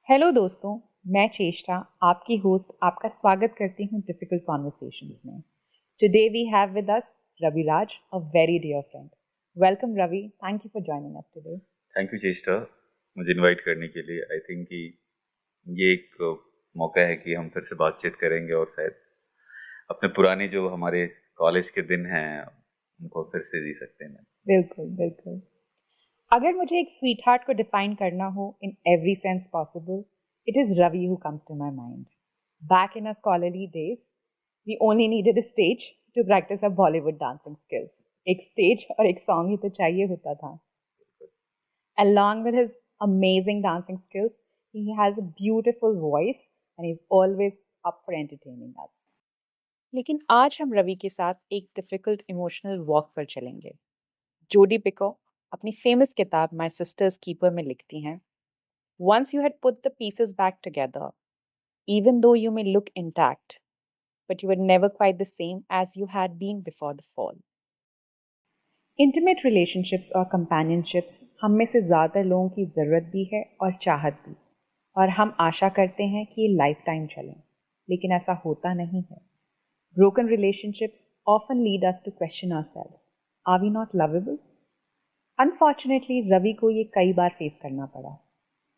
Hello दोस्तों, मैं चेष्टा आपकी होस्ट आपका स्वागत करती हूँ डिफिकल्ट कॉन्वर्सेशंस में। Today we have with us Raviraj, a very dear friend. Welcome Ravi, thank you for joining us today. Thank you Cheshta, मुझे इनवाइट करने के लिए। आई थिंक कि ये एक मौका है कि हम फिर से बातचीत करेंगे और शायद अपने पुराने जो हमारे कॉलेज के दिन हैं उनको फिर से जी सकते हैं। बिल्कुल बिल्कुल। अगर मुझे एक स्वीट हार्ट को डिफाइन करना हो in every sense possible, it is Ravi who comes to my mind. Back in our scholarly days, we only needed a stage to practice a Bollywood dancing skills. एक स्टेज और एक सॉन्ग ही तो चाहिए होता था। Along with his amazing dancing skills, he has a beautiful voice and he's always up for entertaining us. लेकिन आज हम रवि के साथ एक डिफिकल्ट इमोशनल वॉक पर चलेंगे। जोडी पिको अपनी फेमस किताब माय सिस्टर्स कीपर में लिखती हैं, Once you had put the pieces back together, even though you may look intact, but you were never quite the same as you had been before the fall. Intimate relationships और कंपेनियनशिप्स हम में से ज़्यादा लोगों की ज़रूरत भी है और चाहत भी, और हम आशा करते हैं कि ये लाइफ टाइम चलें, लेकिन ऐसा होता नहीं है। Broken relationships often lead us to question ourselves, are we not lovable? Unfortunately Ravi को ये कई बार फेस करना पड़ा।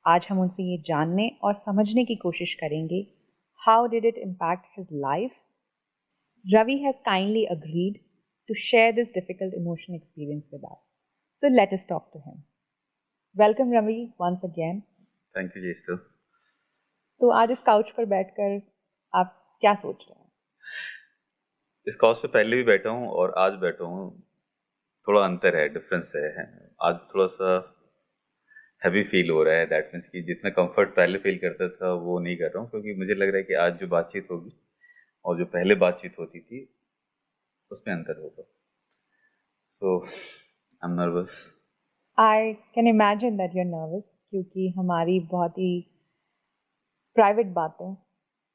आज हम उनसे ये जानने और समझने की कोशिश करेंगे, how did it impact his life. Ravi has kindly agreed to share this difficult emotional experience with us. So let us talk to him. Welcome Ravi once again. Thank you Cheshta. तो आज इस काउच पर बैठकर आप क्या सोच रहे हैं? इस कॉज पे पहले भी बैठा हूँ और आज बैठा हूँ, थोड़ा अंतर है, डिफरेंस है। आज थोड़ा सा हैवी फील हो रहा है। दैट मीन्स कि जितना कंफर्ट पहले फील करता था वो नहीं कर रहा हूँ, क्योंकि मुझे लग रहा है कि आज जो बातचीत होगी और जो पहले बातचीत होती थी उसमें अंतर होगा। So I am nervous. I can imagine that you're nervous क्योंकि हमारी बहुत ही प्राइवेट बातें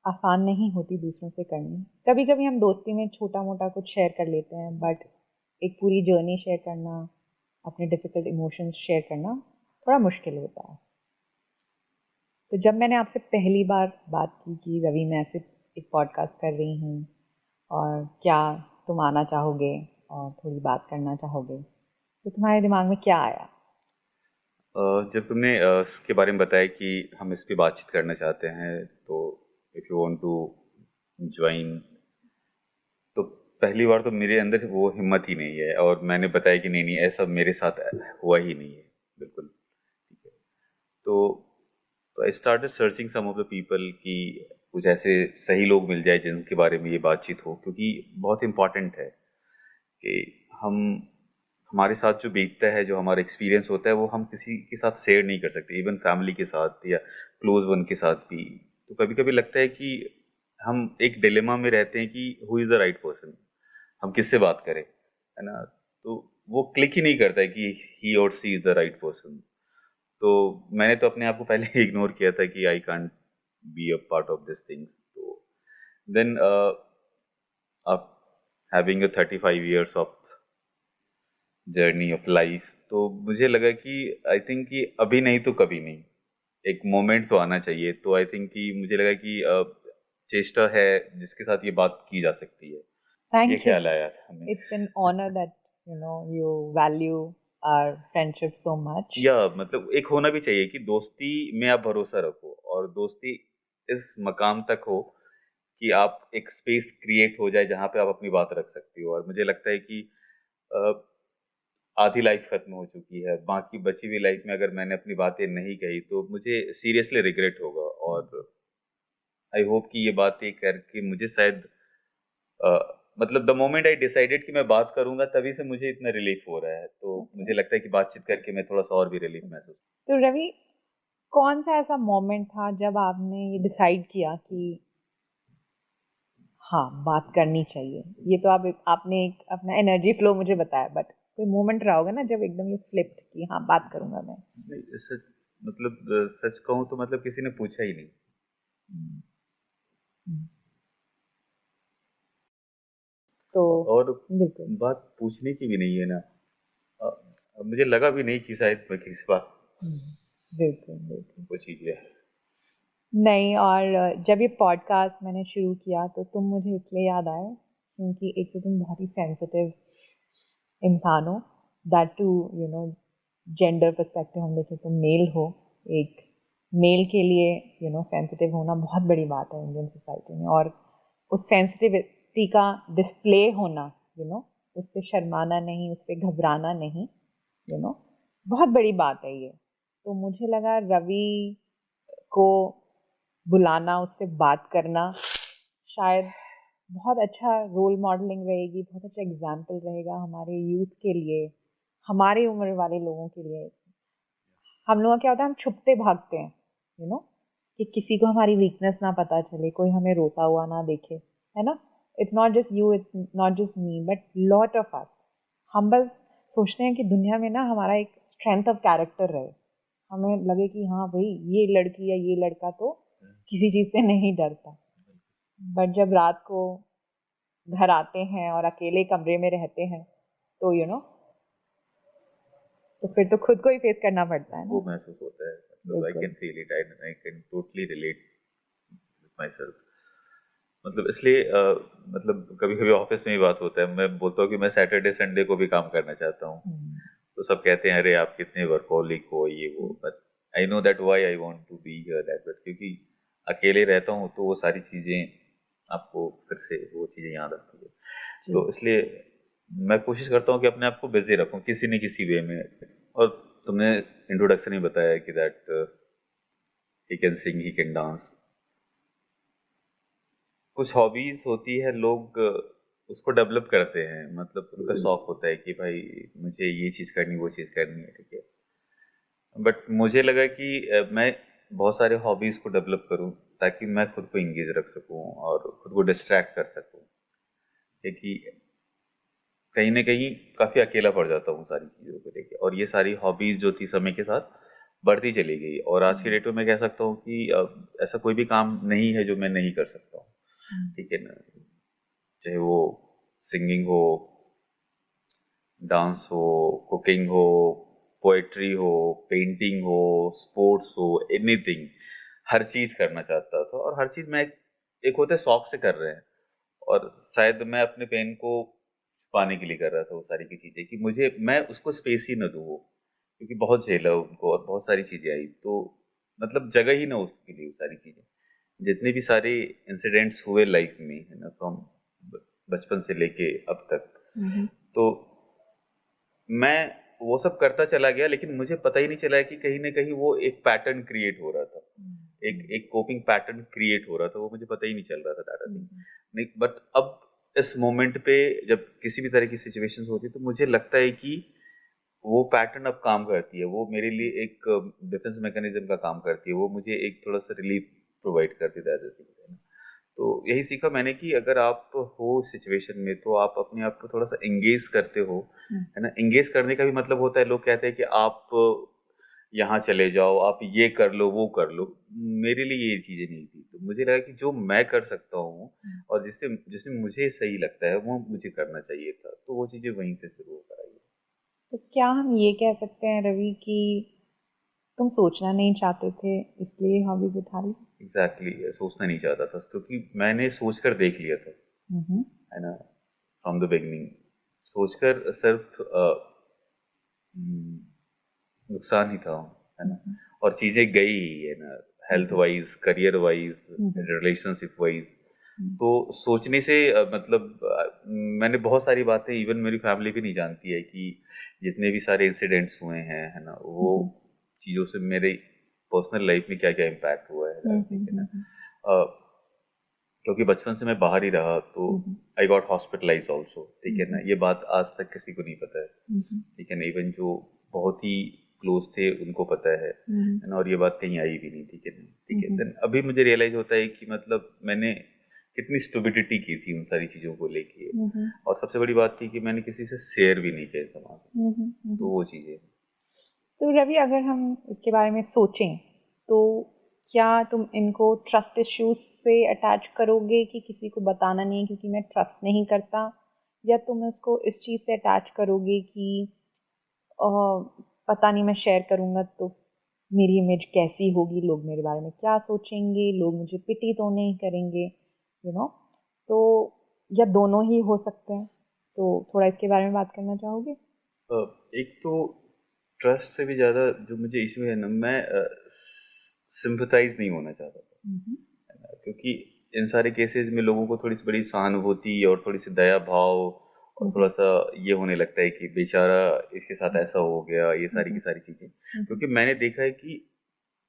आसान नहीं होती दूसरों से करनी। कभी कभी हम दोस्ती में छोटा मोटा कुछ शेयर कर लेते हैं, बट एक पूरी जर्नी शेयर करना, अपने डिफिकल्ट इमोशंस शेयर करना थोड़ा मुश्किल होता है। तो जब मैंने आपसे पहली बार बात की कि रवि मैं ऐसे एक पॉडकास्ट कर रही हूँ और क्या तुम आना चाहोगे और थोड़ी बात करना चाहोगे, तो तुम्हारे दिमाग में क्या आया? जब तुमने इसके बारे में बताया कि हम इस पे बातचीत करना चाहते हैं, तो if you want to join, तो पहली बार तो मेरे अंदर वो हिम्मत ही नहीं है और मैंने बताया कि नहीं नहीं, ऐसा मेरे साथ हुआ ही नहीं है, बिल्कुल। ठीक है। तो I started searching some of the people कि कुछ ऐसे सही लोग मिल जाए जिनके बारे में ये बातचीत हो, क्योंकि बहुत इम्पॉर्टेंट है कि हम हमारे साथ जो बीतता है, जो हमारा एक्सपीरियंस होता है, वो हम किसी के साथ शेयर नहीं कर सकते, इवन फैमिली के साथ या क्लोज वन के साथ भी। तो कभी कभी लगता है कि हम एक डिलेमा में रहते हैं कि who is the right person, हम किससे बात करें, है ना। तो वो क्लिक ही नहीं करता है कि ही और सी इज़ द राइट पर्सन। तो मैंने तो अपने आप को पहले ही इग्नोर किया था कि I can't be a part of this thing. तो देन अब having a 35 years of journey of life, तो मुझे लगा कि आई थिंक कि अभी नहीं तो कभी नहीं, एक मोमेंट तो आना चाहिए। तो आई थिंक कि मुझे लगा कि चेष्टा है जिसके साथ ये बात की जा सकती है। ये थैंक यू। ख्याल आया था हमें। It's an honour that you value our friendship so much. या मतलब एक होना भी चाहिए कि दोस्ती में आप भरोसा रखो, और दोस्ती इस मकाम तक हो कि आप एक स्पेस क्रिएट हो जाए जहाँ पे आप अपनी बात रख सकती हो। और मुझे लगता है कि अ, आधी लाइफ खत्म हो चुकी है, बाकी बची हुई लाइफ में अगर मैंने अपनी बातें नहीं कही तो मुझे सीरियसली रिग्रेट होगा। और आई होप कि ये बातें करके मुझे शायद अ, मतलब द मोमेंट आई डिसाइडेड कि मैं बात करूंगा, तभी से मुझे इतना रिलीफ हो रहा है। तो ओके। मुझे लगता है कि बातचीत करके मैं थोड़ा सा और भी रिलीफ महसूस। तो रवि, कौन सा ऐसा मोमेंट था जब आपने ये डिसाइड किया कि हाँ बात करनी चाहिए? ये तो आपने एक अपना एनर्जी फ्लो मुझे बताया, बट कोई मोमेंट रहा होगा ना जब एकदम ये फ्लिप्ड कि हाँ बात करूंगा मैं। नहीं, सच मतलब सच कहूँ तो मतलब किसी ने पूछा ही नहीं। हम्म, हम्म। तो और बिल्कुल। बात पूछने की भी नहीं है ना। मुझे लगा भी नहीं कि शायद मैं किसी बात हम्म, बिल्कुल बिल्कुल। वो चीज़ है। नहीं, और जब ये पॉडकास्ट मैंने शुरू किया तो तुम मुझे इसलिए याद आए क्योंकि एक तो तुम बहुत ही सेंसिटिव इंसान हो, दैट टू जेंडर पर्सपेक्टिव हम देखें तो मेल हो, एक मेल के लिए सेंसिटिव होना बहुत बड़ी बात है इंडियन सोसाइटी में, और उस सेंसिटिविटी का डिस्प्ले होना, उससे शर्माना नहीं, उससे घबराना नहीं, बहुत बड़ी बात है ये। तो मुझे लगा रवि को बुलाना, उससे बात करना शायद बहुत अच्छा रोल मॉडलिंग रहेगी, बहुत अच्छा एग्जाम्पल रहेगा हमारे यूथ के लिए, हमारी उम्र वाले लोगों के लिए। हम लोगों का क्या होता है, हम छुपते भागते हैं, कि किसी को हमारी वीकनेस ना पता चले, कोई हमें रोता हुआ ना देखे, है ना। It's not just you, it's not just me, but lot of us. हम बस सोचते हैं कि दुनिया में ना हमारा एक स्ट्रेंथ ऑफ कैरेक्टर रहे, हमें लगे कि हाँ भाई ये लड़की या ये लड़का तो किसी चीज़ से नहीं डरता। बट जब रात को घर आते हैं और अकेले कमरे में रहते हैं तो तो फिर तो खुद को ही फेस करना पड़ता है वो ना। महसूस होता है, मतलब आई बिल्कुल। Can feel it, I can totally relate with my self. मतलब इसलिए मतलब कभी कभी ऑफिस में ही बात होता है, मैं बोलता हूँ कि मैं सैटरडे संडे को भी काम करना चाहता हूँ, हम्म, तो सब कहते हैं अरे आप कितने वर्कहोलिक हो ये वो, but I know that why I want to be here that, but क्योंकि अकेले रहता हूँ तो वो सारी चीजें आपको फिर से वो चीजें याद आती है, जी। तो इसलिए मैं कोशिश करता हूँ कि अपने आप को बिजी रखूँ किसी न किसी वे में। और तुमने इंट्रोडक्शन ही बताया कि that he can sing, he can dance. कुछ हॉबीज होती है, लोग उसको डेवलप करते हैं, मतलब उनका शौक होता है कि भाई मुझे ये चीज करनी, वो चीज करनी है, ठीक है। बट मुझे लगा कि मैं बहुत सारे हॉबीज को डेवलप करूं ताकि मैं खुद को इंगेज रख सकूं और खुद को डिस्ट्रैक्ट कर सकूं, क्योंकि कहीं ना कहीं काफी अकेला पड़ जाता हूँ सारी चीजों को लेके, और ये सारी हॉबीज जो थी समय के साथ बढ़ती चली गई, और आज के डेट में मैं कह सकता हूँ कि ऐसा कोई भी काम नहीं है जो मैं नहीं कर सकता हूँ, ठीक है ना। चाहे वो सिंगिंग हो, डांस हो, कुकिंग हो, पोएट्री हो, पेंटिंग हो, स्पोर्ट्स हो, एनीथिंग, हर चीज करना चाहता था, और हर चीज मैं एक होता है शौक से कर रहे हैं, और शायद मैं अपने पेन को छुपाने के लिए कर रहा था वो सारी की चीजें, कि मुझे मैं उसको स्पेस ही न दूँ वो, क्योंकि बहुत झेला उनको और बहुत सारी चीजें आई, तो मतलब जगह ही ना उसके लिए वो सारी चीजें, जितने भी सारे इंसिडेंट्स हुए लाइफ में, है ना, फ्रॉम बचपन से लेके अब तक, हम्म, तो मैं वो सब करता चला गया, लेकिन मुझे पता ही नहीं चला कि कहीं ना कहीं वो एक पैटर्न क्रिएट हो रहा था, एक एक कोपिंग पैटर्न क्रिएट हो रहा था, वो मुझे पता ही नहीं चल रहा था दैट थिंग। नहीं, बट अब इस मोमेंट पे जब किसी भी तरह की सिचुएशंस होती है तो मुझे लगता है कि वो पैटर्न अब काम करती है, वो मेरे लिए एक डिफेंस मैकेनिज्म का काम करती है, वो मुझे एक थोड़ा सा रिलीफ प्रोवाइड करती है ऐसे thing, है ना। तो यही सीखा मैंने कि अगर आप हो सिचुएशन में तो आप अपने आप को थोड़ा सा एंगेज करते हो, है ना। एंगेज करने का भी मतलब होता है, लोग कहते हैं कि आप यहाँ चले जाओ, आप ये कर लो, वो कर लो, मेरे लिए ये चीजें नहीं थी, तो मुझे लगा कि जो मैं कर सकता हूँ और जिससे जिसमें मुझे सही लगता है वो मुझे करना चाहिए था, तो वो चीजें वहीं से शुरू होकर आई। तो क्या हम ये कह सकते हैं रवि कि तुम सोचना नहीं चाहते थे इसलिए हॉबीज उठा ली? एग्जैक्टली exactly, सोचना नहीं चाहता था क्योंकि मैंने सोच कर देख लिया था, हम्म, है ना, फ्रॉम द बिगनिंग। सोचकर सिर्फ नुकसान ही था, है ना। और चीजें गई ही, है ना, health wise, career wise, relationship wise, तो सोचने से मतलब मैंने बहुत सारी बातें, इवन मेरी फैमिली भी नहीं जानती है कि जितने भी सारे इंसिडेंट्स हुए हैं, है ना, वो चीजों से मेरे पर्सनल लाइफ में क्या क्या इम्पैक्ट हुआ है, ठीक है ना। अ, क्योंकि बचपन से मैं बाहर ही रहा, तो आई गॉट हॉस्पिटलाइज ऑल्सो, ठीक है ना, ये बात आज तक किसी को नहीं पता है, ठीक है ना, इवन जो बहुत ही क्लोज थे उनको पता है ना, और ये बात कहीं आई भी नहीं, ठीक है ना, ठीक है। देन अभी मुझे रियलाइज होता है कि मतलब मैंने कितनी स्टुबिडिटी की थी उन सारी चीजों को लेके, और सबसे बड़ी बात थी कि मैंने किसी से शेयर भी नहीं किया समाज, तो वो चीजें। तो रवि, अगर हम इसके बारे में सोचें तो क्या तुम इनको ट्रस्ट इश्यूज से अटैच करोगे कि किसी को बताना नहीं क्योंकि मैं ट्रस्ट नहीं करता, या तुम उसको इस चीज़ से अटैच करोगे कि अ, पता नहीं मैं शेयर करूँगा तो मेरी इमेज कैसी होगी, लोग मेरे बारे में क्या सोचेंगे, लोग मुझे पिटी तो नहीं करेंगे, तो या दोनों ही हो सकते हैं। तो थोड़ा इसके बारे में बात करना चाहोगे? एक तो ट्रस्ट से भी ज़्यादा जो मुझे इशू है ना, मैं सिंपथाइज नहीं होना चाहता था, हम्म, है ना? क्योंकि इन सारे केसेस में लोगों को थोड़ी सी बड़ी सहानुभूति और थोड़ी सी दया भाव और हम्म, थोड़ा सा ये होने लगता है कि बेचारा इसके साथ ऐसा हो गया, ये सारी की हम्म, सारी चीज़ें। हम्म, क्योंकि मैंने देखा है कि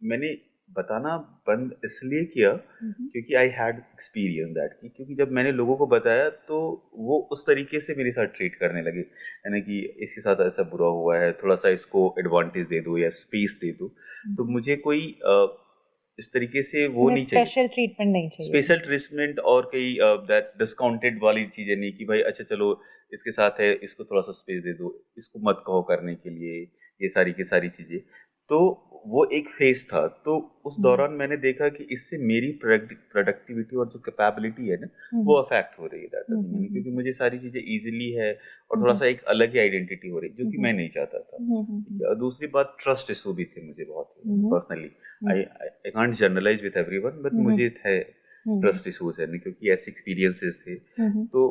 मैंने बताना बंद इसलिए किया हम्म, क्योंकि आई हैड एक्सपीरियंस दैट, कि क्योंकि जब मैंने लोगों को बताया तो वो उस तरीके से मेरे साथ ट्रीट करने लगे, यानी कि इसके साथ ऐसा बुरा हुआ है, थोड़ा सा इसको एडवांटेज दे दो या स्पेस दे दो। तो हम्म। मुझे कोई इस तरीके से वो तुम्हें नहीं चाहिए, स्पेशल ट्रीटमेंट नहीं चाहिए थी। स्पेशल ट्रीटमेंट और कई दैट डिस्काउंटेड वाली चीजें नहीं, कि भाई अच्छा चलो इसके साथ है, इसको थोड़ा सा स्पेस दे दो, इसको मत कहो करने के लिए, ये सारी की सारी चीजें। तो वो एक फेज था, तो उस हम्म, दौरान मैंने देखा कि इससे मेरी प्रोडक्टिविटी और जो कैपेबिलिटी है ना, वो हम्म, अफेक्ट हो रही है दैट हम्म, थिंग, यानी हम्म, क्योंकि मुझे सारी चीजें इजीली है और थोड़ा हम्म, सा एक अलग ही आइडेंटिटी हो रही जो कि हम्म, मैं नहीं चाहता था। हम्म, ठीक है, और दूसरी बात ट्रस्ट इशू भी थे मुझे बहुत hmm, personally. I can't generalise with everyone, but hmm, मुझे थे हम्म, ट्रस्ट इशूज है नहीं, क्योंकि ऐसे एक्सपीरियंसेस थे। हम्म, तो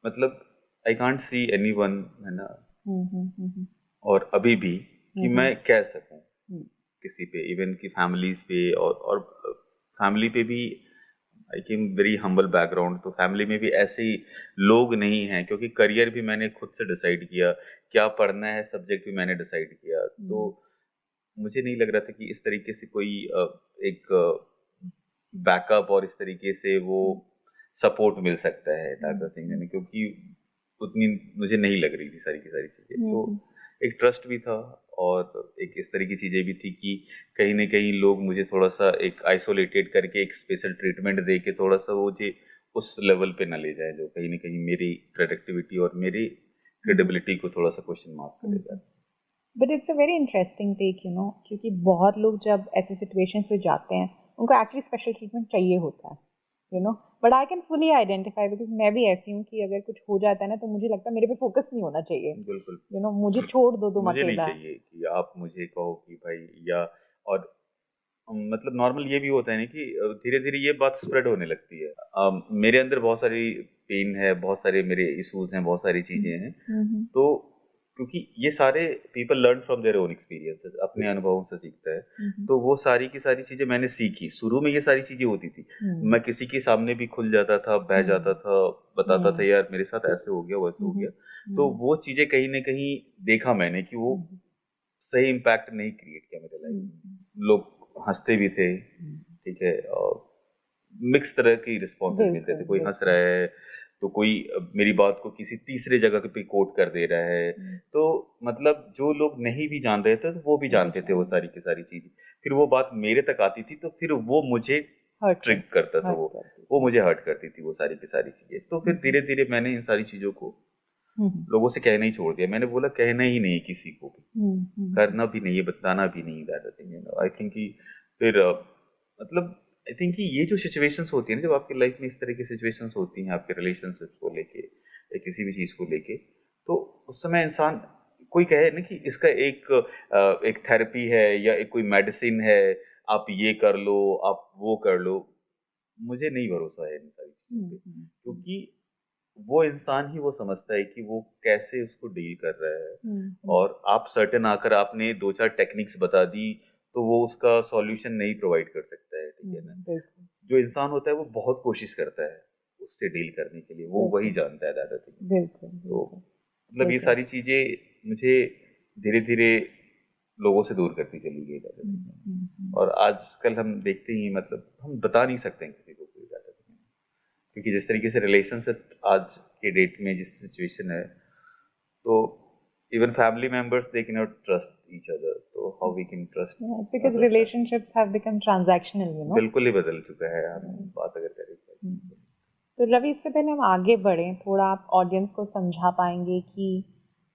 मतलब आई कांट सी एनीवन, है ना, हम्म, और अभी भी कि हम्म, मैं कह सकूं हम्म, किसी पे, इवन की फैमिलीज पे, और फैमिली पे भी। आई केम वेरी हम्बल बैकग्राउंड, तो फैमिली में भी ऐसे ही लोग नहीं हैं, क्योंकि करियर भी मैंने खुद से डिसाइड किया, क्या पढ़ना है सब्जेक्ट भी मैंने डिसाइड किया। तो हम्म, मुझे नहीं लग रहा था कि इस तरीके से कोई एक बैकअप और इस तरीके से वो सपोर्ट मिल सकता है ताकत सिंह हम्म, ने, क्योंकि उतनी मुझे नहीं लग रही थी सारी की सारी चीजें। तो हम्म, एक ट्रस्ट भी था, और एक इस तरह की चीजें भी थी कि कहीं ना कहीं लोग मुझे थोड़ा सा एक आइसोलेटेड करके एक स्पेशल ट्रीटमेंट दे के थोड़ा सा वो जे उस लेवल पे न ले जाए, जो कहीं ना कहीं मेरी प्रोडक्टिविटी और मेरी हम्म, क्रेडिबिलिटी को थोड़ा सा क्वेश्चन मार्क करेगा। But it's a very interesting take, क्योंकि बहुत लोग जब ऐसी सिचुएशन से जाते हैं उनको एक्चुअली स्पेशल ट्रीटमेंट चाहिए होता है, but I can fully identify, because मैं भी ऐसी हूँ कि अगर कुछ हो जाता है ना तो मुझे लगता है मेरे पे फोकस नहीं होना चाहिए। बिल्कुल। मुझे छोड़ दो तुम मुझे नहीं अकेला। चाहिए कि आप मुझे कहो कि भाई, या और मतलब नॉर्मल ये भी होता है ना कि धीरे धीरे ये बात स्प्रेड होने लगती है। मेरे अंदर बहुत सारी पेन है, बहुत सारे मेरे इश्यूज हैं, बहुत सारी चीजें हैं। हम्म, तो क्योंकि ये सारे people learn from their own experiences, अपने अनुभवों से सीखता है। हम्म, तो वो सारी की सारी चीजें मैंने सीखी, शुरू में ये सारी चीजें होती थी, हम्म, मैं किसी के सामने भी खुल जाता था, बह जाता हम्म, था, बताता था हम्म, यार मेरे साथ ऐसे हो गया, वैसे हो हम्म, गया। तो हम्म, वो चीजें कहीं ना कहीं देखा मैंने कि वो हम्म, सही इम्पैक्ट नहीं क्रिएट किया मेरे लाइफ हम्म, में। लोग हंसते भी थे, ठीक है, और मिक्स तरह की रिस्पॉन्सेज मिलते बिल्कुल थे, कोई हंस बिल्कुल। रहा है तो कोई मेरी बात को किसी तीसरे जगह पे कोट कर दे रहा है। हम्म, तो मतलब जो लोग नहीं भी जान रहे थे तो वो भी वो भी जानते थे वो चाहिए। सारी की सारी चीज। फिर वो बात मेरे तक आती थी तो फिर वो मुझे हर्ट कर ट्रिग करता था, हर्ट करती वो थी। मुझे हर्ट करती थी वो सारी की सारी चीजें। तो फिर हम्म, धीरे धीरे मैंने इन सारी चीजों को हम्म, लोगों से कहना ही छोड़ दिया। मैंने बोला कहना ही नहीं किसी को भी, हम्म, करना भी नहीं है, बताना भी नहीं, दैट थिंग, आई थिंक कि फिर मतलब आई थिंक कि ये जो सिचुएशंस होती है ना, जब आपकी लाइफ में इस तरह की सिचुएशंस होती हैं आपके रिलेशनशिप्स को लेके या किसी भी चीज को लेके, तो उस समय इंसान कोई कहे ना कि इसका एक थेरेपी है या एक कोई मेडिसिन है, आप ये कर लो, आप वो कर लो, मुझे नहीं भरोसा है इन सारी चीजों पे, हम्म, क्योंकि वो इंसान ही वो समझता है कि वो कैसे उसको डील कर रहा है। हम्म, और आप सर्टेन आकर आपने दो चार टेक्निक्स बता दी तो वो उसका सॉल्यूशन नहीं प्रोवाइड कर सकता है, ठीक है ना। बिल्कुल जो इंसान होता है वो बहुत कोशिश करता है उससे डील करने के लिए, वो वही बिल्कुल जानता है दादा थी। बिल्कुल तो बिल्कुल मतलब ये बिल्कुल। सारी चीजें मुझे धीरे धीरे लोगों से दूर करती चली गई दादा हम्म, थी। हम्म, और आजकल हम देखते ही, मतलब हम बता नहीं सकते हैं किसी को कोई दादा थी, क्योंकि जिस तरीके से रिलेशनशिप आज के डेट में जिस सिचुएशन है, तो even family members they can not trust each other, तो how we can trust Yeah, it's because other family. relationships have become transactional. बिल्कुल ही बदल चुका है, हम हम्म, बात अगर करें तो। तो रवि, इससे पहले हम आगे बढ़ें, थोड़ा आप ऑडियंस को समझा पाएंगे कि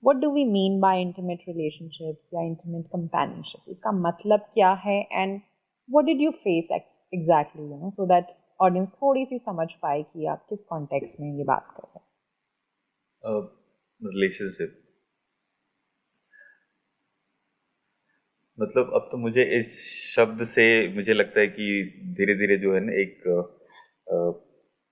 what do we mean by intimate relationships या इंटीमेट कंपेनियनशिप, इसका मतलब क्या है, and what did you face exactly, so that audience थोड़ी सी समझ पाए कि आप किस कॉन्टेक्स्ट में ये बात कर रहे रिलेशनशिप, मतलब अब तो मुझे इस शब्द से मुझे लगता है कि धीरे धीरे जो है ना एक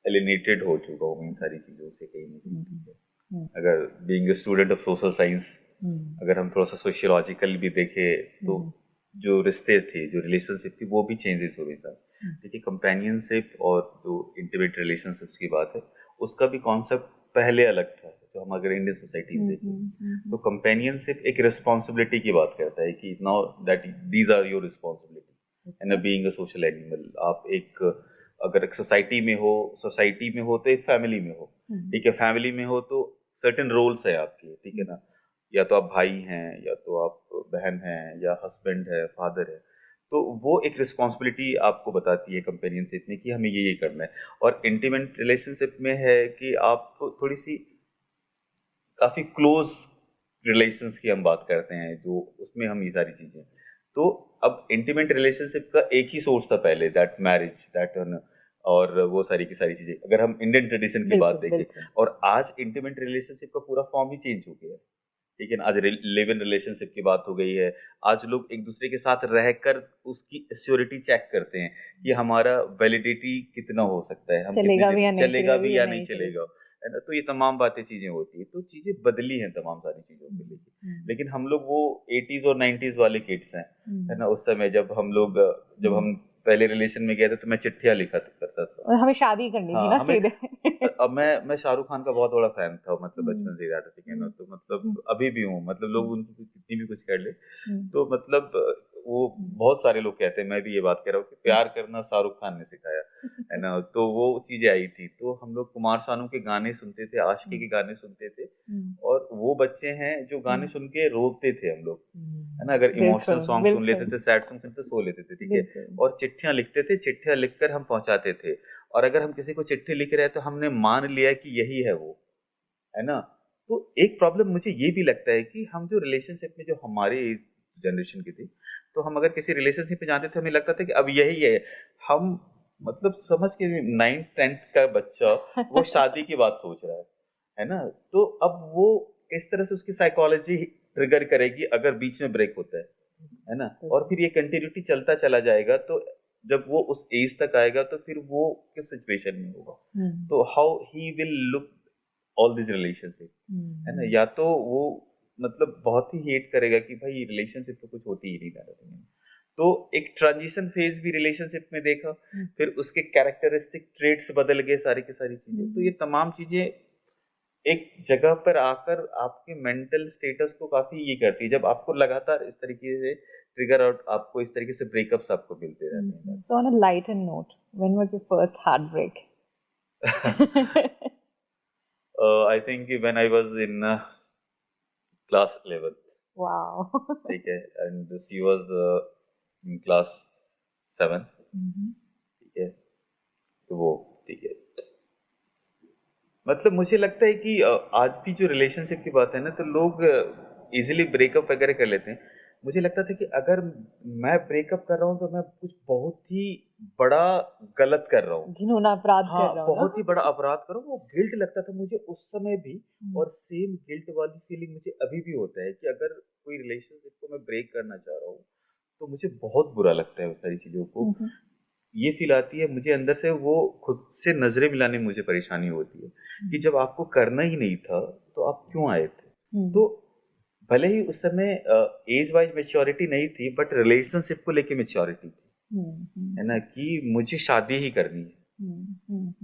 एलिनेटेड हो चुका हूँ इन सारी चीजों से कहीं ना कहीं, ठीक है। हम्म, अगर being a student of social science, hmm, अगर हम थोड़ा सा सोशियोलॉजिकल भी देखें तो हम्म, जो रिश्ते थे, जो रिलेशनशिप थी, वो भी चेंजेस हुए सर। हम्म, देखिए कंपेनियनशिप और जो इंटीमेट रिलेशनशिप्स की बात है, उसका भी कॉन्सेप्ट पहले अलग था। जो हम अगर इंडियन सोसाइटी में देखें तो कंपेनियनशिप एक रिस्पॉन्सिबिलिटी की बात करता है कि now that these are your responsibility and being a social animal. आप एक अगर एक सोसाइटी में हो तो एक फैमिली में हो, हम्म, ठीक है। फैमिली में हो तो सर्टेन रोल्स है आपके, ठीक है ना। या तो आप भाई हैं, या तो आप बहन हैं, या हस्बैंड है, फादर है। तो वो एक रिस्पॉन्सिबिलिटी आपको बताती है कंपेनियनशिप में कि हमें ये करना है। और इंटीमेट रिलेशनशिप में है कि आप थोड़ी सी काफी क्लोज रिलेशंस की हम बात करते हैं, जो उसमें हम ये सारी चीजें। तो अब इंटीमेट रिलेशनशिप का एक ही सोर्स था पहले, दैट मैरिज, दैट और वो सारी की सारी चीजें, अगर हम इंडियन ट्रेडिशन की बात बिल्कुल देखें। बिल्कुल। और आज इंटीमेट रिलेशनशिप का पूरा फॉर्म ही चेंज हो गया है, ठीक है ना। आज लिव इन रिलेशनशिप की बात हो गई है। आज लोग एक दूसरे के साथ रहकर उसकी श्योरिटी चेक करते हैं कि हमारा वैलिडिटी कितना हो सकता है, हम कितने चलेगा भी दिन या नहीं चलेगा चलेगा भी या या नहीं नहीं चलेगा, चलेगा। है ना। तो ये तमाम बातें चीजें होती है, तो चीजें बदली हैं तमाम सारी चीजों को लेके। हम्म, लेकिन हम लोग वो 80s और 90s वाले किड्स हैं, है हम्म, ना। उस समय जब हम्म। हम पहले रिलेशन में गए थे तो मैं चिट्ठियां लिखा करता था। और हमें शादी करनी थी हाँ ना हमें, सीधे। अब मैं शाहरुख खान का बहुत बड़ा फैन था, मतलब हम्म, बचपन से ही रहा था, ठीक है ना। हम्म, तो हम्म, मतलब अभी भी हूँ, मतलब लोग उनकी कितनी भी कुछ कर ले, हम्म, तो मतलब वो बहुत सारे लोग कहते हैं, मैं भी ये बात कह रहा हूँ कि प्यार करना शाहरुख खान ने सिखाया, है ना। तो वो चीजें आई थी, तो हम लोग कुमार सानू के गाने सुनते थे, आशिकी के गाने सुनते थे। और वो बच्चे हैं जो गाने सुन के रोते थे हम लोग, है ना। अगर इमोशनल बिल्कुल सॉन्ग सुन लेते बिल्कुल थे, सैड सॉन्ग सुनते सो लेते थे, ठीक है। बिल्कुल। और चिट्ठियां लिखते थे, चिट्ठियां लिखकर हम पहुंचाते थे। और अगर हम किसी को चिट्ठी लिख रहे हैं तो हमने मान लिया कि यही है वो, है ना। तो एक प्रॉब्लम मुझे ये भी लगता है कि हम जो रिलेशनशिप में, जो हमारे जनरेशन की थी, तो हम अगर किसी रिलेशनशिप में जाते थे, हमें लगता था कि अब यही है। हम मतलब समझ के 9th 10th का बच्चा वो शादी की बात सोच रहा है ना। तो अब वो किस तरह से उसकी साइकोलॉजी ट्रिगर करेगी अगर बीच में ब्रेक होता है ना। और फिर ये कंटिन्यूटी चलता चला जाएगा, तो जब वो उस एज तक आएगा तो फिर वो किस सिचुएशन में होगा। हम्म, तो how he will look all this relationship, है ना। या तो वो मतलब बहुत ही हेट करेगा कि भाई रिलेशनशिप तो कुछ होती ही नहीं था। तो एक ट्रांजिशन फेज भी रिलेशनशिप में देखा, फिर उसके कैरेक्टरिस्टिक ट्रेट्स बदल गए, सारी की सारी चीजें। तो ये तमाम चीजें एक जगह पर आकर आपके मेंटल स्टेटस को काफी ये करती है, जब आपको लगातार इस तरीके से ट्रिगर आउट, आपको इस तरीके से ब्रेकअप्स आपको मिलते रहते हैं। So on a lighter note, when was your first heartbreak? I think when I was in class 11, Wow. ठीक है, and she was in class 7, ठीक है। तो वो, ठीक है, मतलब मुझे लगता है कि आज भी जो रिलेशनशिप की बात है ना, तो लोग इजीली ब्रेकअप वगैरह कर लेते हैं। मुझे लगता था कि अगर मैं ब्रेकअप कर रहा हूँ तो मैं कुछ बहुत ही बड़ा गलत कर रहा हूँ। घिनौना अपराध हाँ, कर रहा हूँ बहुत ही ना। बड़ा अपराध करो, वो गिल्ट लगता था मुझे उस समय भी। हम्म, और सेम गिल्ट वाली फीलिंग मुझे अभी भी होता है कि अगर कोई रिलेशनशिप को मैं ब्रेक करना चाह रहा हूँ, तो मुझे बहुत बुरा लगता है उस सारी चीजों को। हम्म, ये फील आती है मुझे अंदर से, वो खुद से नजरें मिलाने में मुझे परेशानी होती है कि जब आपको करना ही नहीं था तो आप क्यों आए थे। हम्म, तो भले ही उस समय एज वाइज मेच्योरिटी नहीं थी, बट रिलेशनशिप को लेके मेच्योरिटी थी, है ना, कि मुझे शादी ही करनी है,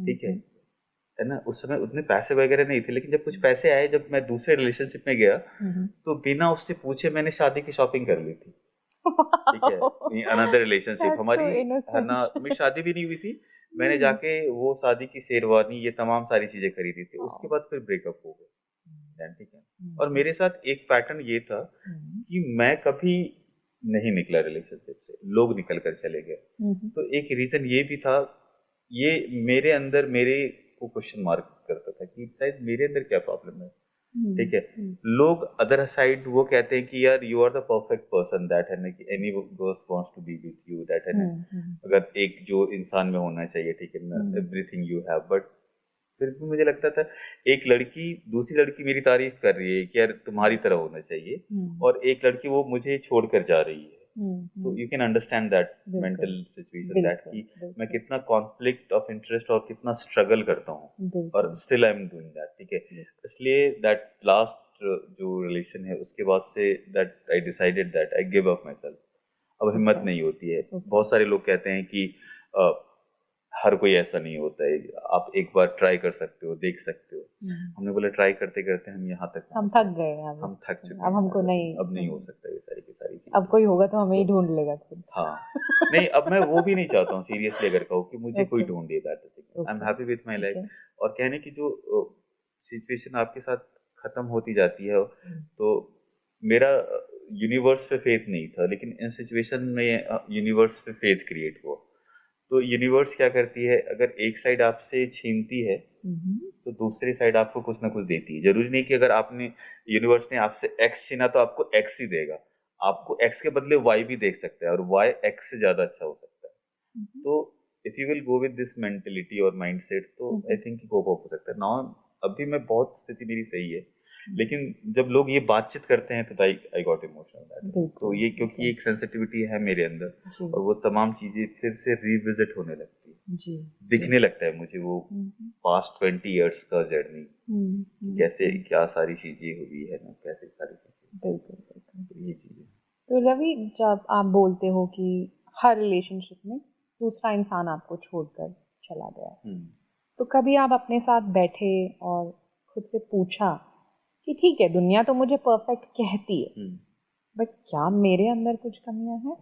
ठीक है ना। उस समय उतने पैसे वगैरह नहीं थे, लेकिन जब कुछ पैसे आए, जब मैं दूसरे रिलेशनशिप में गया, तो बिना उससे पूछे मैंने शादी की शॉपिंग कर ली थी, ठीक है। अनदर रिलेशनशिप That's so हमारी, है ना, innocent. मेरी शादी भी नहीं हुई थी। मैंने हम्म, जाके वो शादी की शेरवानी, ये तमाम सारी चीजें खरीदी थी। उसके बाद फिर ब्रेकअप हो गया, ठीक है। और मेरे साथ एक पैटर्न ये था कि मैं कभी नहीं निकला रिलेशनशिप से, लोग निकल कर चले गए। तो एक रीजन ये भी था, ये मेरे अंदर मेरे को क्वेश्चन मार्क करता था कि शायद मेरे अंदर क्या प्रॉब्लम है, ठीक है। लोग अदर साइड वो कहते हैं कि यार you are the perfect person, that है ना, कि any girls wants to be with you, that है ना, अगर एक जो इंसान में होना चाहिए, ठीक है ना, एवरीथिंग यू हैव। बट फिर भी मुझे लगता था एक लड़की, दूसरी लड़की मेरी तारीफ कर रही है कि यार तुम्हारी तरह होना चाहिए, और एक लड़की वो मुझे छोड़कर जा रही तो यू कैन अंडरस्टैंड दैट बिल्कुल मेंटल सिचुएशन दैट बिल्कुल कि मैं बिल्कुल कितना कॉन्फ्लिक्ट ऑफ इंटरेस्ट और कितना स्ट्रगल करता हूँ और बिल्कुल still I am doing that, ठीक है। इसलिए दैट लास्ट जो रिलेशन है उसके बाद say that I decided that I give up my self. अब हिम्मत ओके नहीं होती है। ओके बहुत सारे लोग कहते हैं कि अ, हर कोई ऐसा नहीं होता है, आप एक बार ट्राई कर सकते हो, देख सकते हो। हमने बोला ट्राई करते करते हम यहाँ तक हम पहुंच थक गए, गए हैं हम थक चुके अब हैं, हमको नहीं अब नहीं हो सकता ये सारी की सारी अब चीजें। कोई होगा तो हमें ही तो ढूंढ लेगा खुद हाँ, नहीं अब मैं वो भी नहीं चाहता हूँ सीरियसली, अगर कहूँ कि मुझे कोई ओके ढूंढे, that thing I am okay happy with my ठीक लाइफ। है और कहने की जो सिचुएशन आपके साथ खत्म होती जाती है, तो मेरा यूनिवर्स पे फेथ नहीं था, लेकिन इन सिचुएशन में यूनिवर्स पे फेथ क्रिएट हुआ। तो यूनिवर्स क्या करती है, अगर एक साइड आपसे छीनती है तो दूसरी साइड आपको कुछ ना कुछ देती है। जरूरी नहीं कि अगर आपने यूनिवर्स ने आपसे एक्स छीना तो आपको एक्स ही देगा, आपको एक्स के बदले वाई भी देख सकता है और वाई एक्स से ज्यादा अच्छा हो सकता है। तो if you will go with this mentality और माइंडसेट तो आई थिंक कोप अप हो सकता है। नाउ अभी मैं बहुत स्थिति मेरी सही है, लेकिन जब लोग ये बातचीत करते हैं तो आई गॉट इमोशनल दैट। तो बिल्कुल ये क्योंकि बिल्कुल एक सेंसिटिविटी है मेरे अंदर, जी और वो तमाम चीजें फिर से रिविजिट होने लगती है, जी दिखने लगता है मुझे वो पास्ट 20 years का जर्नी, कि कैसे क्या सारी चीजें हुई है ना, कैसे सारी चीजें, बिल्कुल बिल्कुल तो ये चीजें। तो रवि जब आप बोलते हो कि हर रिलेशनशिप में दूसरा इंसान आपको छोड़कर चला गया तो कभी आप अपने साथ बैठे और खुद से पूछा कि ठीक है दुनिया तो मुझे परफेक्ट कहती है बट क्या मेरे अंदर कुछ कमियां हैं?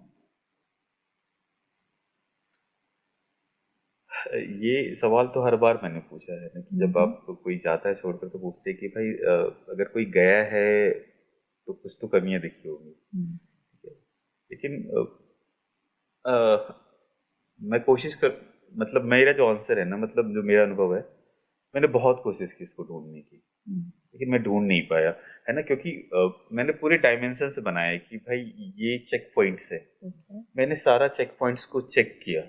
ये सवाल तो हर बार मैंने पूछा है ना, कि जब आप कोई जाता है छोड़कर तो पूछते हैं कि भाई अगर कोई गया है तो कुछ तो कमियां दिखी होंगी, ठीक है। लेकिन मैं कोशिश कर, मतलब मेरा जो आंसर है ना, मतलब जो मेरा अनुभव है, मैंने बहुत कोशिश की इसको ढूंढने की, लेकिन मैं ढूंढ नहीं पाया, है ना। क्योंकि मैंने पूरे डायमेंशन से बनाया है कि भाई ये चेक पॉइंट्स है, मैंने सारा चेक पॉइंट्स को चेक किया,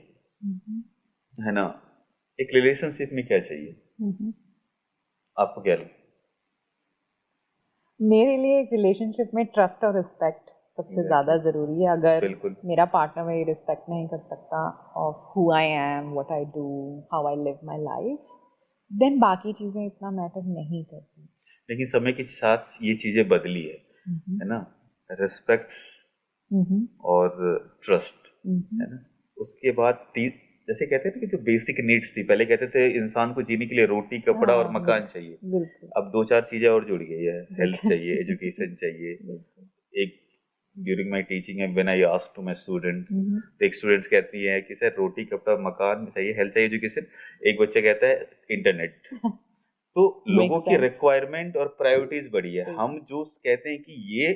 है ना। एक रिलेशनशिप में क्या चाहिए, आपको क्या लगता मेरे लिए एक रिलेशनशिप में ट्रस्ट और रिस्पेक्ट सबसे ज़्यादा Exactly. ज़रूरी है। अगर बिल्कुल मेरा पार्टनर मेरी रिस्पेक्ट नहीं कर सकता of who I am, what I do, how I live my life, then बाकी चीज़ें इतना मैटर नहीं करती। लेकिन समय के साथ ये चीजें बदली है ना। रिस्पेक्ट और ट्रस्ट, है ना। उसके बाद जैसे कहते थे कि जो बेसिक नीड्स थी, पहले कहते थे इंसान को जीने के लिए रोटी, कपड़ा और हाँ मकान चाहिए, बिल्कुल अब दो चार चीजें और जुड़ गई है, हेल्थ बिल्कुल चाहिए, एजुकेशन चाहिए। बिल्कुल एक during my teaching when I asked to my students, तो एक स्टूडेंट्स कहती है कि सर रोटी, कपड़ा, मकान चाहिए, हेल्थ चाहिए, एजुकेशन। एक बच्चा कहता है इंटरनेट। तो लोगों मेक की सेंस। रिक्वायरमेंट और प्रायोरिटीज बढ़ी है। हम जो कहते हैं कि ये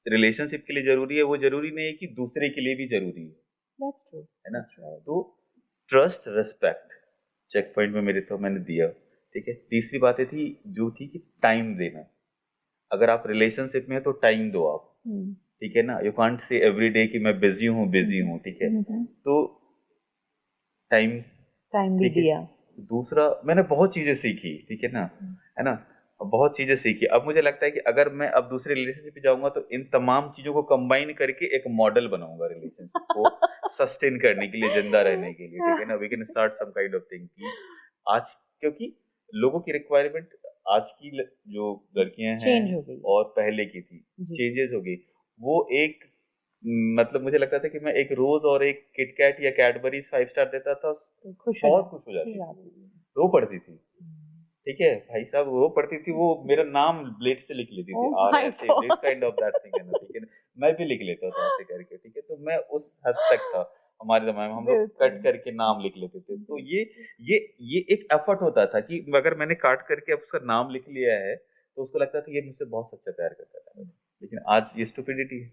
रिलेशनशिप के लिए जरूरी है, वो जरूरी नहीं है कि दूसरे के लिए भी जरूरी दैट्स ट्रू है ना। That's right. तो ट्रस्ट, रिस्पेक्ट चेक पॉइंट में मेरे तो मैंने दिया, ठीक है। तीसरी बातें थी जो थी कि टाइम देना। अगर आप रिलेशनशिप में है तो टाइम दो आप, ठीक है ना। You can't say every day कि मैं बिजी हूँ, ठीक है। तो टाइम, टाइम भी ठीक है। दिया। दूसरा, मैंने बहुत चीजें सीखी, ठीक है ना, है ना। बहुत चीजें सीखी। अब मुझे लगता है कि अगर मैं अब दूसरे रिलेशनशिप पे जाऊंगा तो इन तमाम चीजों को कंबाइन करके एक मॉडल बनाऊंगा रिलेशनशिप को सस्टेन करने के लिए, जिंदा रहने के लिए, ठीक है ना। We can start some kind of thing कि आज, क्योंकि लोगों की रिक्वायरमेंट आज की जो लड़कियां हैं चेंज हो गई और पहले की थी, जी चेंजेस हो गई। वो एक मतलब मुझे लगता था कि मैं एक रोज और एक किटकैट या कैडबरीज 5 स्टार देता था, तो खुश हो बहुत जाती खुश हो जाती जाती थी, रो पड़ती थी, ठीक है भाई साहब। रो पड़ती थी, वो मेरा नाम ब्लेड से लिख लेती थी, ओह आर माय ऐसे, this God kind of that thing, है ना, ठीक है ना। मैं भी लिख लेता था ऐसे करके, ठीक है। तो मैं उस हद तक था। हमारे जमाने में हम लोग बिल्कुल कट करके नाम लिख लेते थे, तो बिल्कुल ये ये एक एफर्ट होता था कि अगर मैंने काट करके अब उसका नाम लिख लिया है तो उसको लगता था ये मुझसे बहुत सच्चा प्यार करता था। लेकिन आज ये स्टुपिडिटी है,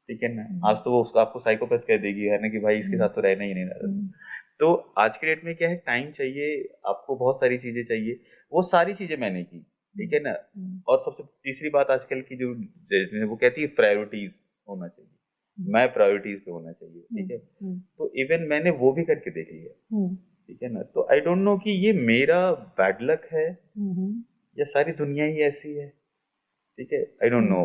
ठीक है ना। आज तो वो उसको आपको साइकोपैथ कह देगी, है ना, कि भाई इसके साथ तो रहना ही नहीं रहा। तो आज के डेट में क्या है, टाइम चाहिए आपको, बहुत सारी चीजें चाहिए, वो सारी चीजें मैंने की, ठीक है ना। और सबसे तीसरी बात आजकल की जो जनरेशन है, वो कहती है प्रायोरिटीज होना चाहिए, मैं प्रायोरिटीज पे होना चाहिए, ठीक है। तो इवन मैंने वो भी करके देख लिया, ठीक है ना। तो आई डोंट नो कि ये मेरा बैड लक है या सारी दुनिया ही ऐसी है, ठीक है, आई डोंट नो।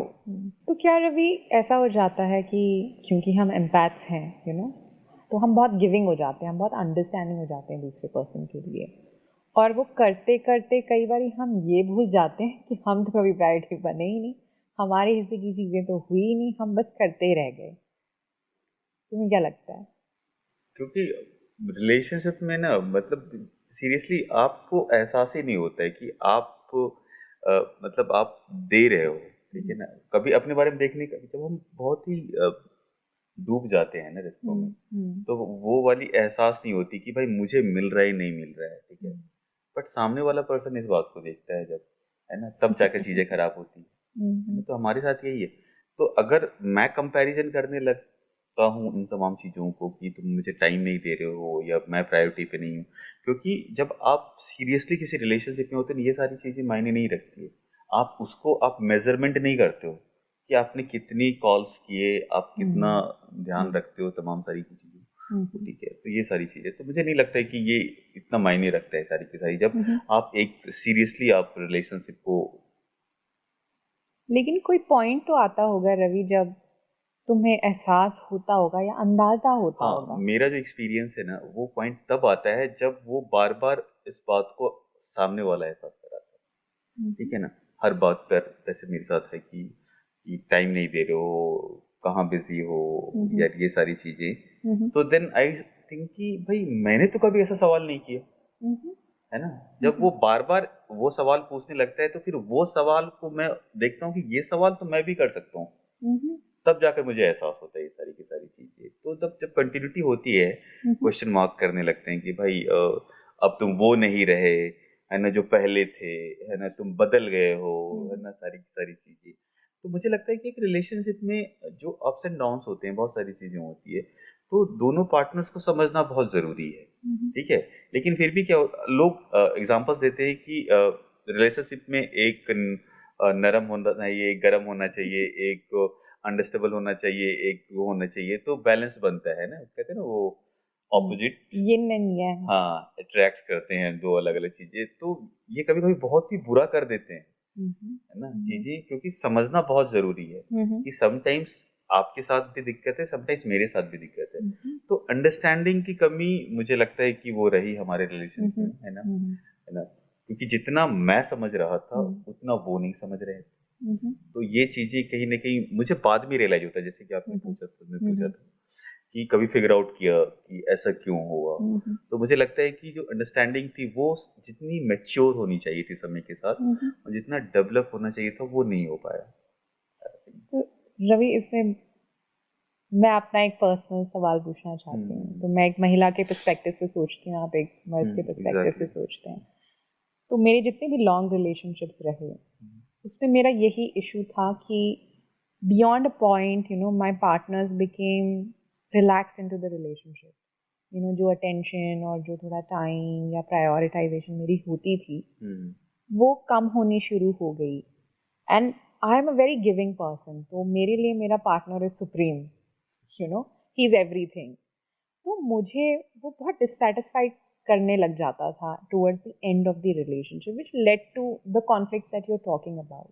तो क्या रवि ऐसा हो जाता है कि क्योंकि हम एम्पैथ्स हैं, तो हम बहुत गिविंग हो जाते हैं, हम बहुत अंडरस्टैंडिंग हो जाते हैं दूसरे पर्सन के लिए, और वो करते करते कई बार हम ये भूल जाते हैं कि हम तो कभी प्रायोरिटी बने ही नहीं, हमारे हिस्से की चीज़ें तो हुई ही नहीं, हम बस करते ही रह गए। तुम्हें क्या लगता है? क्योंकि रिलेशनशिप में ना, मतलब सीरियसली आपको एहसास ही नहीं होता है कि आप मतलब आप दे रहे हो, ठीक है ना। कभी अपने बारे में देखने का, जब हम बहुत ही डूब जाते हैं ना रिश्तों में, तो वो वाली एहसास नहीं होती कि भाई मुझे मिल रहा है नहीं मिल रहा है, ठीक है। बट सामने वाला पर्सन इस बात को देखता है जब, है ना, तब जाकर चीजें खराब होती है ना। तो हमारे साथ यही है। तो अगर मैं कंपैरिजन करने लगता हूँ इन तमाम चीजों को कि तुम मुझे टाइम नहीं दे रहे हो या मैं प्रायोरिटी पे नहीं हूँ, क्योंकि जब आप सीरियसली किसी रिलेशनशिप में होते हैं, ये सारी चीजें मायने नहीं रखती है। आप उसको आप मेजरमेंट नहीं करते हो कि आपने कितनी कॉल्स किए, आप कितना ध्यान रखते हो तमाम सारी की चीजें। तो ठीक है, तो ये सारी चीजें तो मुझे नहीं लगता है कि ये इतना मायने रखता है सारी की सारी, जब आप एक सीरियसली आप रिलेशनशिप को। लेकिन कोई पॉइंट तो आता होगा रवि, जब तुम्हें एहसास होता होगा या अंदाजा होता हाँ, होगा। मेरा जो एक्सपीरियंस है ना, वो पॉइंट तब आता है जब वो बार बार इस बात को सामने वाला एहसास कराता है, ठीक है ना। हर बात पर, जैसे मेरे साथ है कि टाइम नहीं दे रहे हो, कहाँ बिजी हो, या ये सारी चीजें, तो देन आई थिंक कि भाई मैंने तो कभी ऐसा सवाल नहीं किया, है ना। जब वो बार बार वो सवाल पूछने लगता है, तो फिर वो सवाल को मैं देखता हूँ कि ये सवाल तो मैं भी कर सकता हूँ, तब जाकर मुझे एहसास होता है ये सारी की सारी चीजें। तो जब जब कंटिन्यूटी होती है, क्वेश्चन मार्क करने लगते हैं कि भाई अब तुम वो नहीं रहे, है ना, जो पहले थे, है ना, तुम बदल गए हो, है ना, सारी की सारी चीजें। तो मुझे लगता है कि एक रिलेशनशिप में जो अप्स एंड डाउन्स होते हैं, बहुत सारी चीजें होती है, तो दोनों पार्टनर्स को समझना बहुत जरूरी है, ठीक है। लेकिन फिर भी क्या लोग एग्जांपल्स देते हैं कि रिलेशनशिप में एक नरम होना चाहिए, एक गर्म होना चाहिए, एक अंडरस्टेबल होना चाहिए, एक वो होना चाहिए, तो बैलेंस बनता है ना, कहते हैं ना वो ऑपोजिट, यिन एंड yang। हाँ, अट्रैक्ट करते हैं दो अलग अलग चीजें। तो ये कभी कभी बहुत ही बुरा कर देते हैं, है ना, चीजें, क्योंकि समझना बहुत जरूरी है कि समटाइम्स आपके साथ भी दिक्कत है, समटाइम्स मेरे साथ भी दिक्कत है। तो अंडरस्टैंडिंग की कमी मुझे लगता है कि वो रही हमारे रिलेशन में, है ना, क्योंकि जितना मैं समझ रहा था उतना वो नहीं समझ रहे थे। तो ये चीजें कहीं ना कहीं मुझे बाद में रियलाइज होता है, जैसे कि आपने पूछा था कि कभी फिगर आउट किया कि ऐसा क्यों हुआ। तो मुझे लगता है कि जो अंडरस्टैंडिंग थी वो जितनी मैच्योर होनी चाहिए थी समय के साथ, और जितना डेवलप होना चाहिए था, वो नहीं हो पाया। तो रवि, इसमें मैं अपना एक पर्सनल सवाल पूछना चाहती हूँ। तो मैं एक महिला के पर्सपेक्टिव से सोचती हूँ, आप एक मर्द के पर्सपेक्टिव से एग्जैक्टली। सोचते हैं। तो मेरे जितने भी लॉन्ग रिलेशनशिप्स रहे, उसमें मेरा यही इशू था कि beyond a point, my partners became relaxed into the relationship. जो अटेंशन और जो थोड़ा टाइम या प्रायोरिटाइजेशन मेरी होती थी, वो कम होनी शुरू हो गई। And I am a very giving person, तो मेरे लिए मेरा partner is supreme, he is everything. तो मुझे वो बहुत डिससेटिस्फाइड करने लग जाता था towards the end of the relationship, which led to the conflict that you are talking about.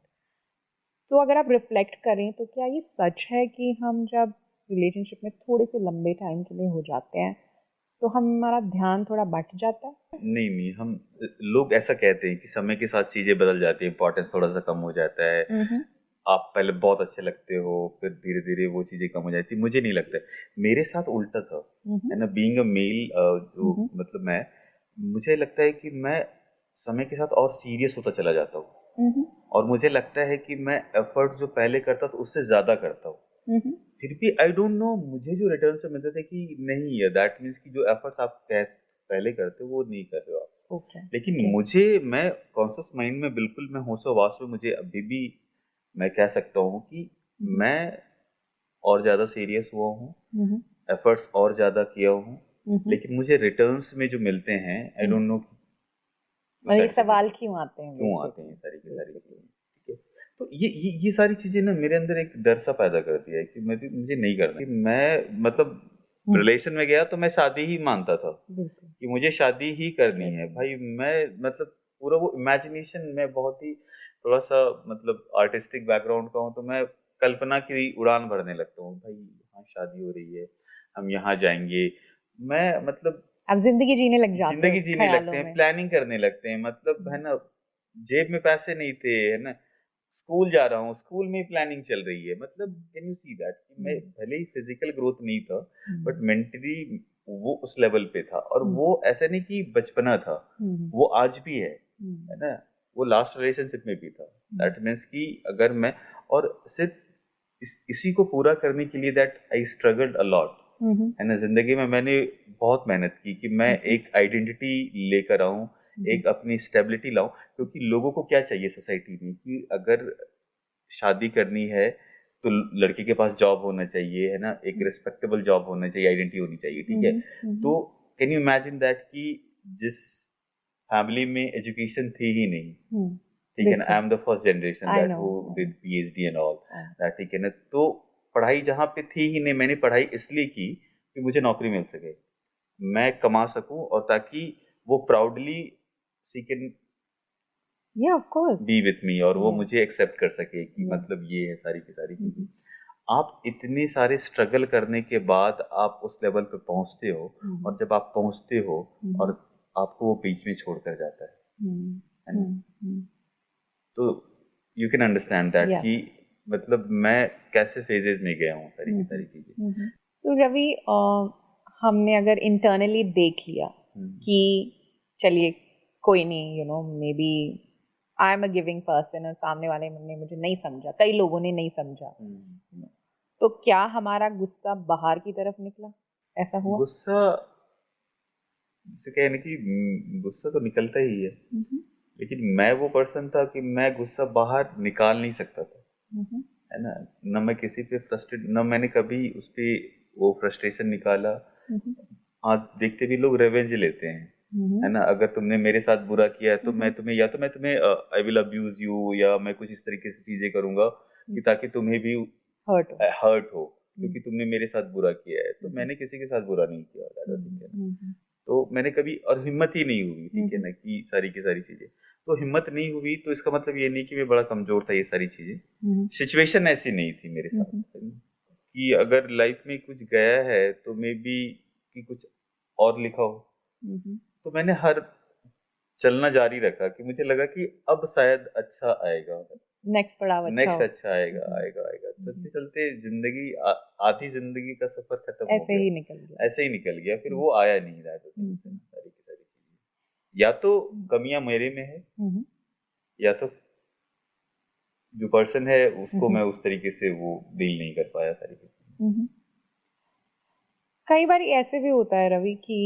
तो अगर आप रिफ्लेक्ट करें, तो क्या ये सच है कि हम जब रिलेशनशिप में थोड़े से लंबे टाइम के लिए हो जाते हैं, तो हमारा ध्यान थोड़ा बट जाता है? नहीं नहीं, हम लोग ऐसा कहते हैं कि समय के साथ चीजें बदल जाती है, इंपॉर्टेंस थोड़ा सा कम हो जाता है। आप पहले बहुत अच्छे लगते हो, फिर धीरे धीरे वो चीजें कम हो जाती है। मुझे नहीं लगता है, मेरे साथ उल्टा था, है ना, बीइंग अ मेल, जो मतलब मैं, मुझे लगता है कि मैं समय के साथ और सीरियस होता चला जाता हूँ, और मुझे लगता है कि मैं एफर्ट जो पहले करता था उससे ज्यादा करता हूँ। फिर भी आई डोंट नो, मुझे जो रिटर्न से मिलते थे कि नहीं है, दैट मीन्स कि जो एफर्ट्स आप पहले करते हो वो नहीं कर रहे हो आप। ओके। लेकिन मुझे, मैं कॉन्शियस माइंड में बिल्कुल, मैं होशो-हवास में, मुझे अभी भी मैं कह सकता हूँ कि मैं और ज्यादा सीरियस हुआ हूँ, एफर्ट्स और ज्यादा किया हूँ, लेकिन मुझे रिटर्न्स में जो मिलते हैं, आई डोंट नो और ये सवाल क्यों आते हैं, क्यों आते हैं ये सारी की सारी बेसिकली? चीजें, ठीक है। तो ये सारी चीजें ना मेरे अंदर एक डर सा पैदा कर दिया है कि मुझे नहीं करना, कि मैं मतलब रिलेशन में गया तो मैं शादी ही मानता था बिल्कुल। कि मुझे शादी ही करनी है भाई। मैं मतलब पूरा वो इमेजिनेशन में बहुत ही थोड़ा सा मतलब आर्टिस्टिक बैकग्राउंड का हूँ, तो मैं कल्पना की उड़ान भरने लगता हूँ, भाई यहाँ शादी हो रही है, हम यहाँ जाएंगे। मैं मतलब आप जिंदगी जीने लग जाते हो जिंदगी जीने लगते ख्यालों हैं, में। प्लानिंग करने लगते हैं, मतलब है ना, जेब में पैसे नहीं थे, है ना, स्कूल जा रहा हूँ, स्कूल में प्लानिंग चल रही है, मतलब कैन यू सी दैट कि मैं भले ही फिजिकल ग्रोथ नहीं था, बट मेंटली वो उस लेवल पे था। और वो ऐसा नहीं कि बचपना था, वो आज भी है ना, वो लास्ट रिलेशनशिप में भी था। दैट मीन्स कि अगर मैं, और सिर्फ इसी को पूरा करने के लिए that I struggled a lot, है ना, जिंदगी में मैंने बहुत मेहनत की कि मैं एक आइडेंटिटी लेकर आऊं, एक अपनी स्टेबिलिटी लाऊं। क्योंकि लोगों को क्या चाहिए सोसाइटी में कि अगर शादी करनी है तो लड़के के पास जॉब होना चाहिए, है ना, एक रिस्पेक्टेबल जॉब होना चाहिए, आइडेंटिटी होनी चाहिए, ठीक है। तो कैन यू इमेजिन दैट कि जिस फैमिली में एजुकेशन थी ही नहीं, ठीक है ना, I am the first generation that who did PhD and all that, ठीक है ना। तो पढ़ाई जहाँ पे थी ही नहीं, मैंने पढ़ाई इसलिए की कि मुझे नौकरी मिल सके, मैं कमा सकूं, और ताकि वो proudly she can of course, be with me, और वो मुझे एक्सेप्ट कर सके कि मतलब ये है सारी की सारी चीजें। आप इतने सारे स्ट्रगल करने के बाद आप उस लेवल पे पहुंचते हो, और जब आप पहुंचते हो और आपको वो बीच में छोड़कर जाता है ना, तो यू कैन अंडरस्टैंड दैट कि मतलब मैं कैसे फेजेस में गया हूँ, सारी की सारी चीजें। सो रवि, हमने अगर इंटरनली देख लिया कि चलिए कोई नहीं, maybe I am a giving person, और सामने वाले ने मुझे नहीं समझा, कई लोगों ने नहीं समझा, तो क्या हमारा गुस्सा बाहर की तरफ निकला? ऐसा हुआ? गुस्सा, जिसे कहने की गुस्सा तो निकलता ही है, लेकिन मैं वो पर्सन था कि मैं गुस्सा बाहर निकाल नहीं सकता था, है ना, न मैं किसी पे फ्रस्ट्रेट, न मैंने कभी उस पे वो फ्रस्ट्रेशन निकाला। आज देखते भी लोग रिवेंज लेते हैं, है ना, अगर तुमने मेरे साथ बुरा किया है तो मैं तुम्हें, या तो मैं तुम्हें आई विल अब्यूज यू, या मैं कुछ इस तरीके से चीजें करूंगा कि ताकि तुम्हें भी हर्ट हो, क्योंकि तुमने मेरे साथ बुरा किया है। तो मैंने किसी के साथ बुरा नहीं किया, ठीक है ना। तो मैंने कभी, और हिम्मत ही नहीं हुई, ठीक है ना, कि सारी की सारी चीजें, तो हिम्मत नहीं हुई तो इसका मतलब ये नहीं कि मैं बड़ा कमजोर था, ये सारी चीजें, सिचुएशन ऐसी नहीं थी मेरे साथ, है ना, कि अगर लाइफ में कुछ गया है तो मे बी कि कुछ और लिखा हो। तो मैंने हर चलना जारी रखा कि मुझे लगा कि अब शायद अच्छा आएगा, नेक्स्ट पड़ाव नेक्स्ट अच्छा आएगा, आएगा चलते चलते जिंदगी आधी जिंदगी का सफर खत्म हो ऐसे गया, ही निकल गया। ऐसे ही निकल गया, फिर वो आया नहीं रहा था सारी की सारी चीजें। या तो कमियां मेरे में है, या तो जो पर्सन है उसको मैं उस तरीके से वो डील नहीं कर पाया सारी की चीजें। कई बार ऐसे भी होता है रवि कि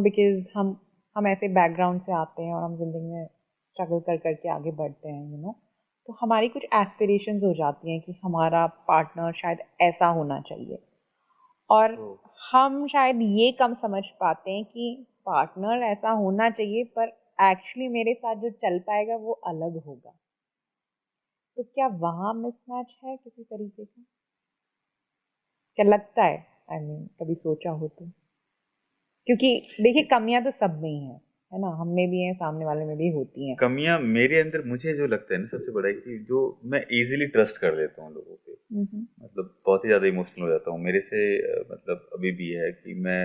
बिकॉज हम ऐसे बैकग्राउंड से आते हैं और हम जिंदगी में स्ट्रगल कर करके आगे बढ़ते हैं, तो हमारी कुछ एस्पिरेशंस हो जाती हैं कि हमारा पार्टनर शायद ऐसा होना चाहिए, और हम शायद ये कम समझ पाते हैं कि पार्टनर ऐसा होना चाहिए पर एक्चुअली मेरे साथ जो चल पाएगा वो अलग होगा। तो क्या वहाँ मिसमैच है किसी तरीके का? क्या लगता है, कभी सोचा हो तो? क्योंकि देखिए कमियां तो सब में ही है ना, हम में भी हैं, सामने वाले में भी होती हैं कमियां। मेरे अंदर मुझे जो लगता है ना सबसे बड़ा है कि जो मैं इजीली ट्रस्ट कर लेता हूँ लोगों पे, मतलब बहुत ही ज्यादा इमोशनल हो जाता हूँ मेरे से, मतलब अभी भी है कि मैं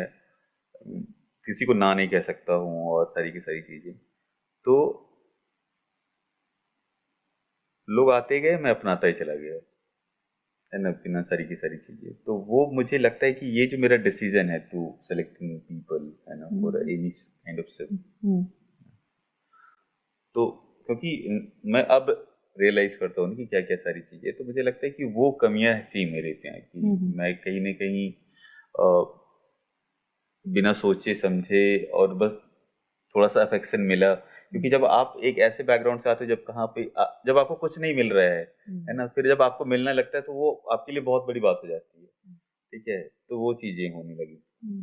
किसी को ना नहीं कह सकता हूँ, और सारी की सारी चीजें। तो लोग आते गए, मैं अपनाता ही चला गया, है ना, बिना सारी की सारी चीजें। तो वो मुझे लगता है कि ये जो मेरा डिसीजन है टू सेलेक्टिंग पीपल, है ना, for any kind of self, तो क्योंकि मैं अब रियलाइज करता हूँ कि क्या क्या सारी चीजें, तो मुझे लगता है कि वो कमियां थी मेरे में कि मैं कहीं ना कहीं बिना सोचे समझे और बस थोड़ा सा अफेक्शन मिला। क्योंकि जब आप एक ऐसे बैकग्राउंड से आते हो जब कहाँ पे जब आपको कुछ नहीं मिल रहा है ना, फिर जब आपको मिलने लगता है तो वो आपके लिए बहुत बड़ी बात हो जाती है, ठीक है। तो वो चीजें होने लगी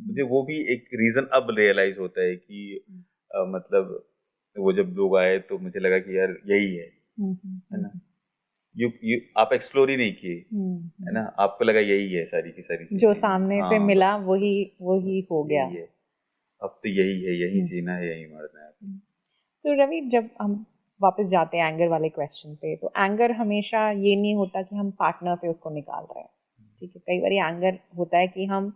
मुझे, वो भी एक रीजन अब रियलाइज होता है कि मतलब वो जब लोग आए तो मुझे लगा कि यार यही है ना। यू आप एक्सप्लोर ही नहीं किए, है ना, आपको लगा यही है सारी की सारी चीजें, जो सामने से मिला वही हो गया, यही है, अब तो यही है, यही जीना है, यही मरना है। तो रवि, जब हम वापस जाते हैं एंगर वाले क्वेश्चन पे, तो एंगर हमेशा ये नहीं होता कि हम पार्टनर पे उसको निकाल रहे हैं, ठीक है। कई बार एंगर होता है कि हम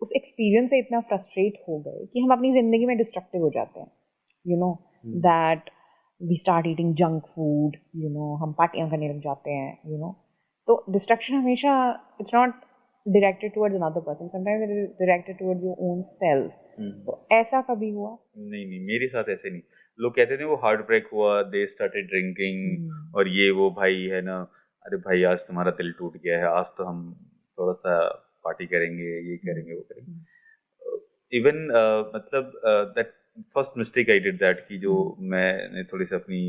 उस एक्सपीरियंस से इतना फ्रस्ट्रेट हो गए कि हम अपनी जिंदगी में डिस्ट्रक्टिव हो जाते हैं, you know that we start eating junk food, you know, हम पार्टियां करने लग जाते हैं, यू नो। तो डिस्ट्रक्शन हमेशा, it's not directed towards another person, sometimes it is directed towards your own self. तो ऐसा कभी हुआ? नहीं नहीं, मेरे साथ ऐसे नहीं। लोग कहते थे वो हार्ट ब्रेक हुआ, दे स्टार्टेड ड्रिंकिंग और ये वो, भाई है ना, अरे भाई आज तुम्हारा दिल टूट गया है, आज तो हम थोड़ा सा पार्टी करेंगे, ये करेंगे, वो करेंगे। इवन मतलब that first mistake I did that, कि जो मैंने थोड़ी सी अपनी,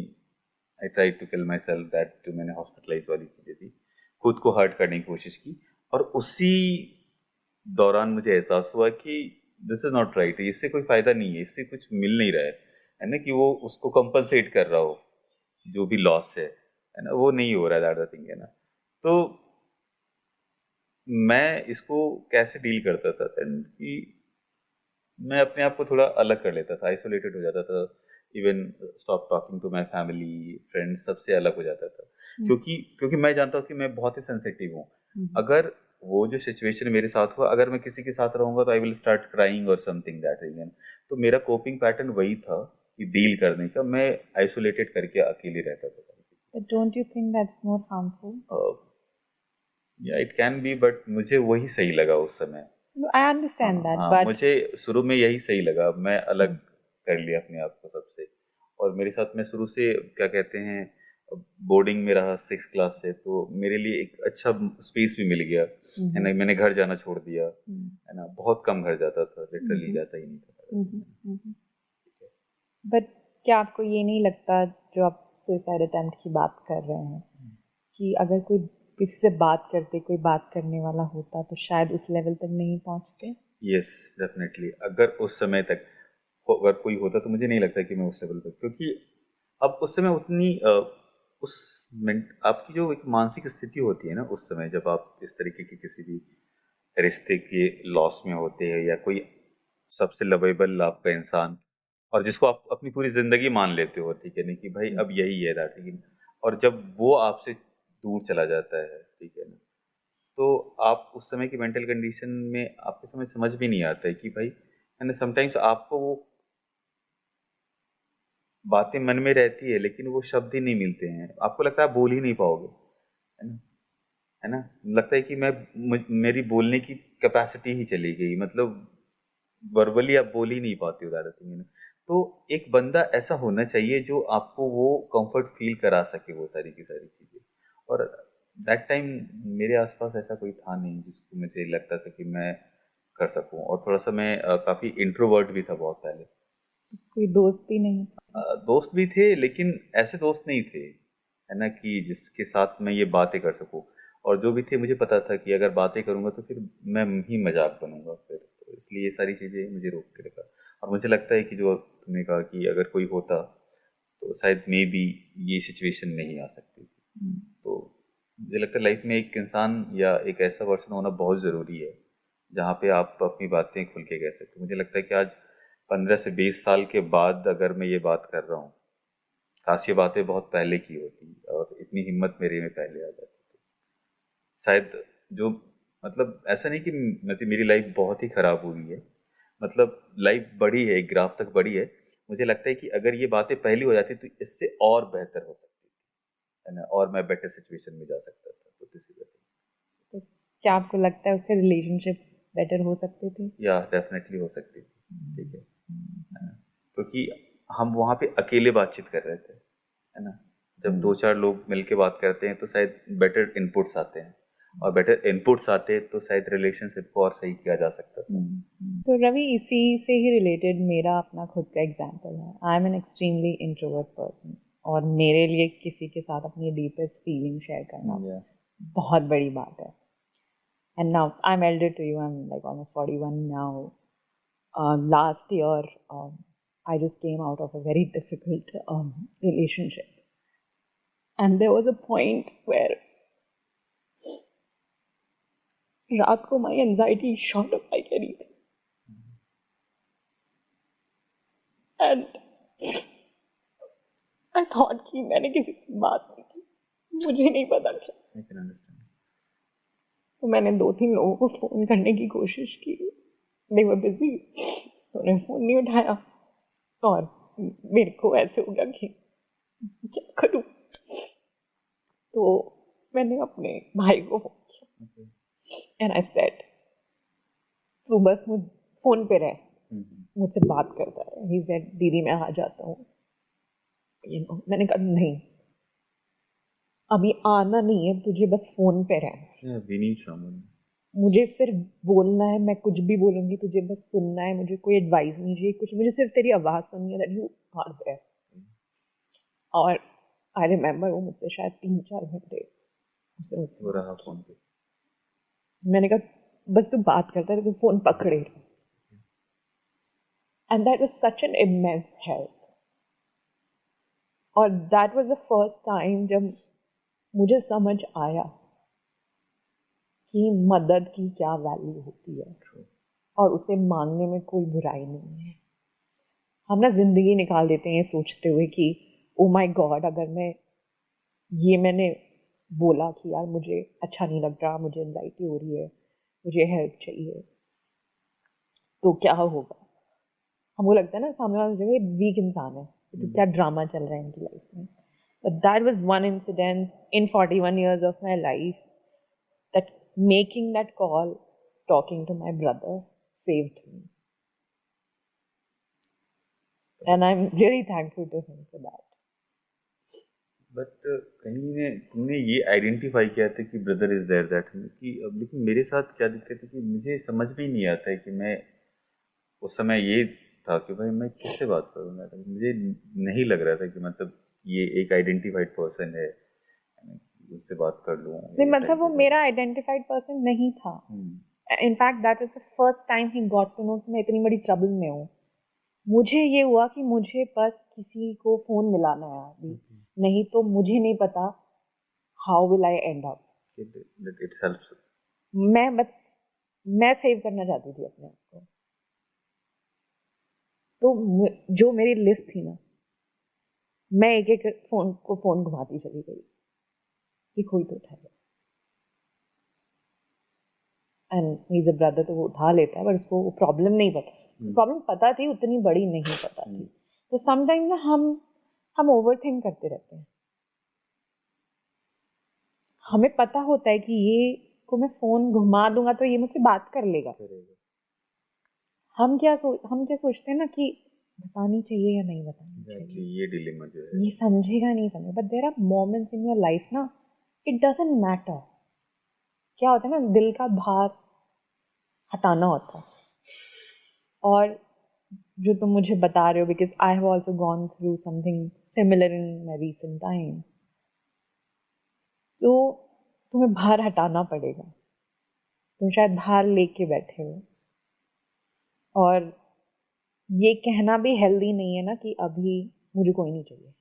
I try to kill myself, that जो मैंने हॉस्पिटलाइज वाली चीजें थी, खुद को हर्ट करने की कोशिश की। और उसी दौरान मुझे एहसास हुआ कि दिस इज नॉट राइट, इससे कोई फायदा नहीं है, इससे कुछ मिल नहीं रहा है ना, कि वो उसको कंपनसेट कर रहा हो जो भी लॉस है ना, वो नहीं हो रहा है, दैट द थिंग है ना। तो मैं इसको कैसे डील करता था then कि मैं अपने आप को थोड़ा अलग कर लेता था, आइसोलेटेड हो जाता था, even stop talking to my family friends, सबसे अलग हो जाता था। क्योंकि क्योंकि मैं जानता हूँ कि मैं बहुत ही सेंसिटिव हूँ। अगर वो जो सिचुएशन मेरे साथ हुआ, अगर मैं किसी के साथ रहूंगा तो आई विल स्टार्ट क्राइंग और समथिंग दैट रीजन। तो मेरा कोपिंग पैटर्न वही था कि डील करने का, मैं आइसोलेटेड करके अकेले रहता था। But don't you think that's more harmful? या इट कैन बी, बट मुझे वही सही लगा उस समय। No, I understand that, हाँ, but मुझे शुरू में यही सही लगा, मैं अलग कर लिया अपने आप को सबसे। और मेरे साथ में शुरू से क्या कहते हैं, बोर्डिंग में रहा 6 क्लास से, तो मेरे लिए एक अच्छा स्पेस भी मिल गया है ना। मैंने घर जाना छोड़ दिया है ना, बहुत कम घर जाता था, लिटरली जाता ही नहीं था। बट क्या आपको ये नहीं लगता, जो आप सुसाइड अटेम्प्ट की बात कर रहे हैं, कि अगर कोई किसी से बात करते, कोई बात करने वाला होता, तो शायद उस लेवल तक नहीं पहुंचते? Yes, definitely. अगर उस समय तक अगर कोई होता तो मुझे नहीं लगता कि मैं उस लेवल पर, क्योंकि अब उस समय उतनी उस आपकी जो एक मानसिक स्थिति होती है ना उस समय, जब आप इस तरीके की किसी भी रिश्ते के लॉस में होते हैं, या कोई सबसे लवेबल आपका इंसान, और जिसको आप अपनी पूरी जिंदगी मान लेते हो, ठीक है ना, कि भाई अब यही है दैट, लेकिन और जब वो आपसे दूर चला जाता है, ठीक है ना, तो आप उस समय की मेंटल कंडीशन में आपके समझ भी नहीं आता है कि भाई है ना, समटाइम्स आपको वो बातें मन में रहती है, लेकिन वो शब्द ही नहीं मिलते हैं, आपको लगता है आप बोल ही नहीं पाओगे, है ना, है ना। लगता है कि मेरी बोलने की कैपेसिटी ही चली गई, मतलब वर्बली आप बोल ही नहीं पाते हो, ज़्यादा थिंग। तो एक बंदा ऐसा होना चाहिए जो आपको वो कंफर्ट फील करा सके, वो सारी की सारी चीजें। और दैट टाइम मेरे आसपास ऐसा कोई था नहीं जिसको मुझे लगता था कि मैं कर सकूं। और थोड़ा सा मैं काफी इंट्रोवर्ट भी था बहुत पहले। कोई दोस्त भी नहीं? दोस्त भी थे, लेकिन ऐसे दोस्त नहीं थे, है ना, कि जिसके साथ मैं ये बातें कर सकूं। और जो भी थे, मुझे पता था कि अगर बातें करूंगा तो फिर मैं ही मजाक बनूंगा फिर, तो इसलिए ये सारी चीजें मुझे रोक के रखा। और मुझे लगता है कि जो तुमने कहा कि अगर कोई होता तो शायद मे बी ये सिचुएशन नहीं आ सकती थी। तो मुझे लगता है लाइफ में एक इंसान या एक ऐसा पर्सन होना बहुत ज़रूरी है जहाँ पे आप अपनी बातें खुल के कह सकते हो। मुझे लगता है कि आज 15 से 20 साल के बाद अगर मैं ये बात कर रहा हूँ, काश ये बातें बहुत पहले की होती और इतनी हिम्मत मेरे में पहले आ जाती। शायद जो, मतलब ऐसा नहीं कि मतलब मेरी लाइफ बहुत ही खराब हुई है, मतलब लाइफ बढ़ी है, एक ग्राफ तक बढ़ी है। मुझे लगता है कि अगर ये बातें पहली हो जाती तो इससे और बेहतर हो सकती थी, है ना, और मैं बेटर सिचुएशन में जा सकता था। तो दिस इज तो क्या आपको लगता है उससे रिलेशनशिप्स बेटर हो सकते थे? या डेफिनेटली हो सकती थी, ठीक है ना? क्योंकि हम वहाँ पे अकेले बातचीत कर रहे थे, है ना। जब 2-4 लोग मिलके बात करते हैं तो शायद बेटर इनपुट्स आते हैं, और बेटर इनपुट्स आते हैं तो शायद रिलेशनशिप को और सही किया जा सकता था। तो रवि, इसी से ही रिलेटेड मेरा अपना खुद का एग्जांपल है। I am an extremely introvert person, और मेरे लिए किसी के साथ अपनी डीपेस्ट फीलिंग शेयर करना Yeah. बहुत बड़ी बात है। And now I'm elder to you. I'm like almost 41 now. Last year, I just came out of a very difficult relationship. And there was a point where रात को my anxiety shot up like anything. And I thought कि मैंने किसी से बात नहीं की, मुझे नहीं पता क्या। I can understand. तो मैंने 2-3 लोगों को फ़ोन करने की कोशिश की, दे वर बिजी, तो उन्होंने फ़ोन नहीं उठाया और मेरे को ऐसे हो गया कि क्या करूं। तो मैंने अपने भाई को फोन किया Okay. एंड आई सेड तू बस मुझ फोन पे रह, मुझसे बात करता है। ही सेड दीदी मैं आ जाता हूँ, मैंने कहा नहीं, अभी आना नहीं है, तुझे बस फोन पे रहना है, Yeah, we need someone. मुझे सिर्फ बोलना है, मैं कुछ भी बोलूंगी तुझे बस सुनना है, मुझे कोई एडवाइस नहीं चाहिए कुछ, मुझे सिर्फ तेरी आवाज़ सुननी है, दैट यू आर देयर। और आई रिमेम्बर वो मुझसे शायद 3-4 घंटे उसने मुझसे वो बात रहा की। फोन पे. मैंने कहा बस तू बात करता है, तू फोन पकड़े। And that was such an immense help. और that was the first time जब मुझे समझ आया कि मदद की क्या वैल्यू होती है और उसे मांगने में कोई बुराई नहीं है। हम ना जिंदगी निकाल देते हैं सोचते हुए कि ओ माय गॉड, अगर मैंने बोला कि यार मुझे अच्छा नहीं लग रहा, मुझे एंजाइटी हो रही है, मुझे हेल्प चाहिए, तो क्या होगा। हमको लगता है ना सामने वाला जगह वीक इंसान है, तो क्या ड्रामा चल रहा है इनकी लाइफ में। But that was one incident in 41 years of my life, that making that call, talking to my brother, saved me. And I'm really thankful to him for that. But कहीं ने तुमने ये identify किया था कि brother is there that कि अब लेकिन मेरे साथ क्या दिक्कत है कि मुझे समझ में ही नहीं आता है कि मैं उस समय ये था कि भाई मैं किससे बात करूँगा, तो मुझे नहीं लग रहा था कि मतलब ये एक आइडेंटिफाइड पर्सन है, उससे बात कर लूँ नहीं, ये टाइप मतलब वो की मेरा आइडेंटिफाइड पर्सन नहीं था। In fact that was the first time ही गॉट टू नो कि मैं इतनी बड़ी ट्रबल में हूँ। मुझे ये हुआ कि मुझे बस किसी को फोन मिलाना है अभी, नहीं तो मुझे नहीं पता how will I and up. It helps. मैं सेव करना चाहती थी अपने आप को। तो जो मेरी लिस्ट थी ना, मैं एक एक फोन घुमाती चली गई कि कोई तो उठाएगा। एंड मीज अ ब्रदर, तो वो उठा लेता है, पर उसको वो प्रॉब्लम नहीं पता। प्रॉब्लम पता थी, उतनी बड़ी नहीं पता थी। तो समटाइम ना हम ओवर थिंक करते रहते हैं। हमें पता होता है कि ये को मैं फोन घुमा दूंगा तो ये मुझसे बात कर लेगा। हम क्या सोचते हैं ना कि बतानी चाहिए या नहीं बतानी चाहिए, ये डिलेमा जो है, ये समझेगा नहीं समझेगा। But there are moments in your life ना, इट डजंट मैटर। क्या होता है ना, दिल का भार हटाना होता है। और जो तुम मुझे बता रहे हो, because I have also gone through something similar in my recent time, तो तुम्हें भार हटाना पड़ेगा। तुम शायद भार लेके बैठे हो, और ये कहना भी हेल्दी नहीं है ना कि अभी मुझे कोई नहीं चाहिए।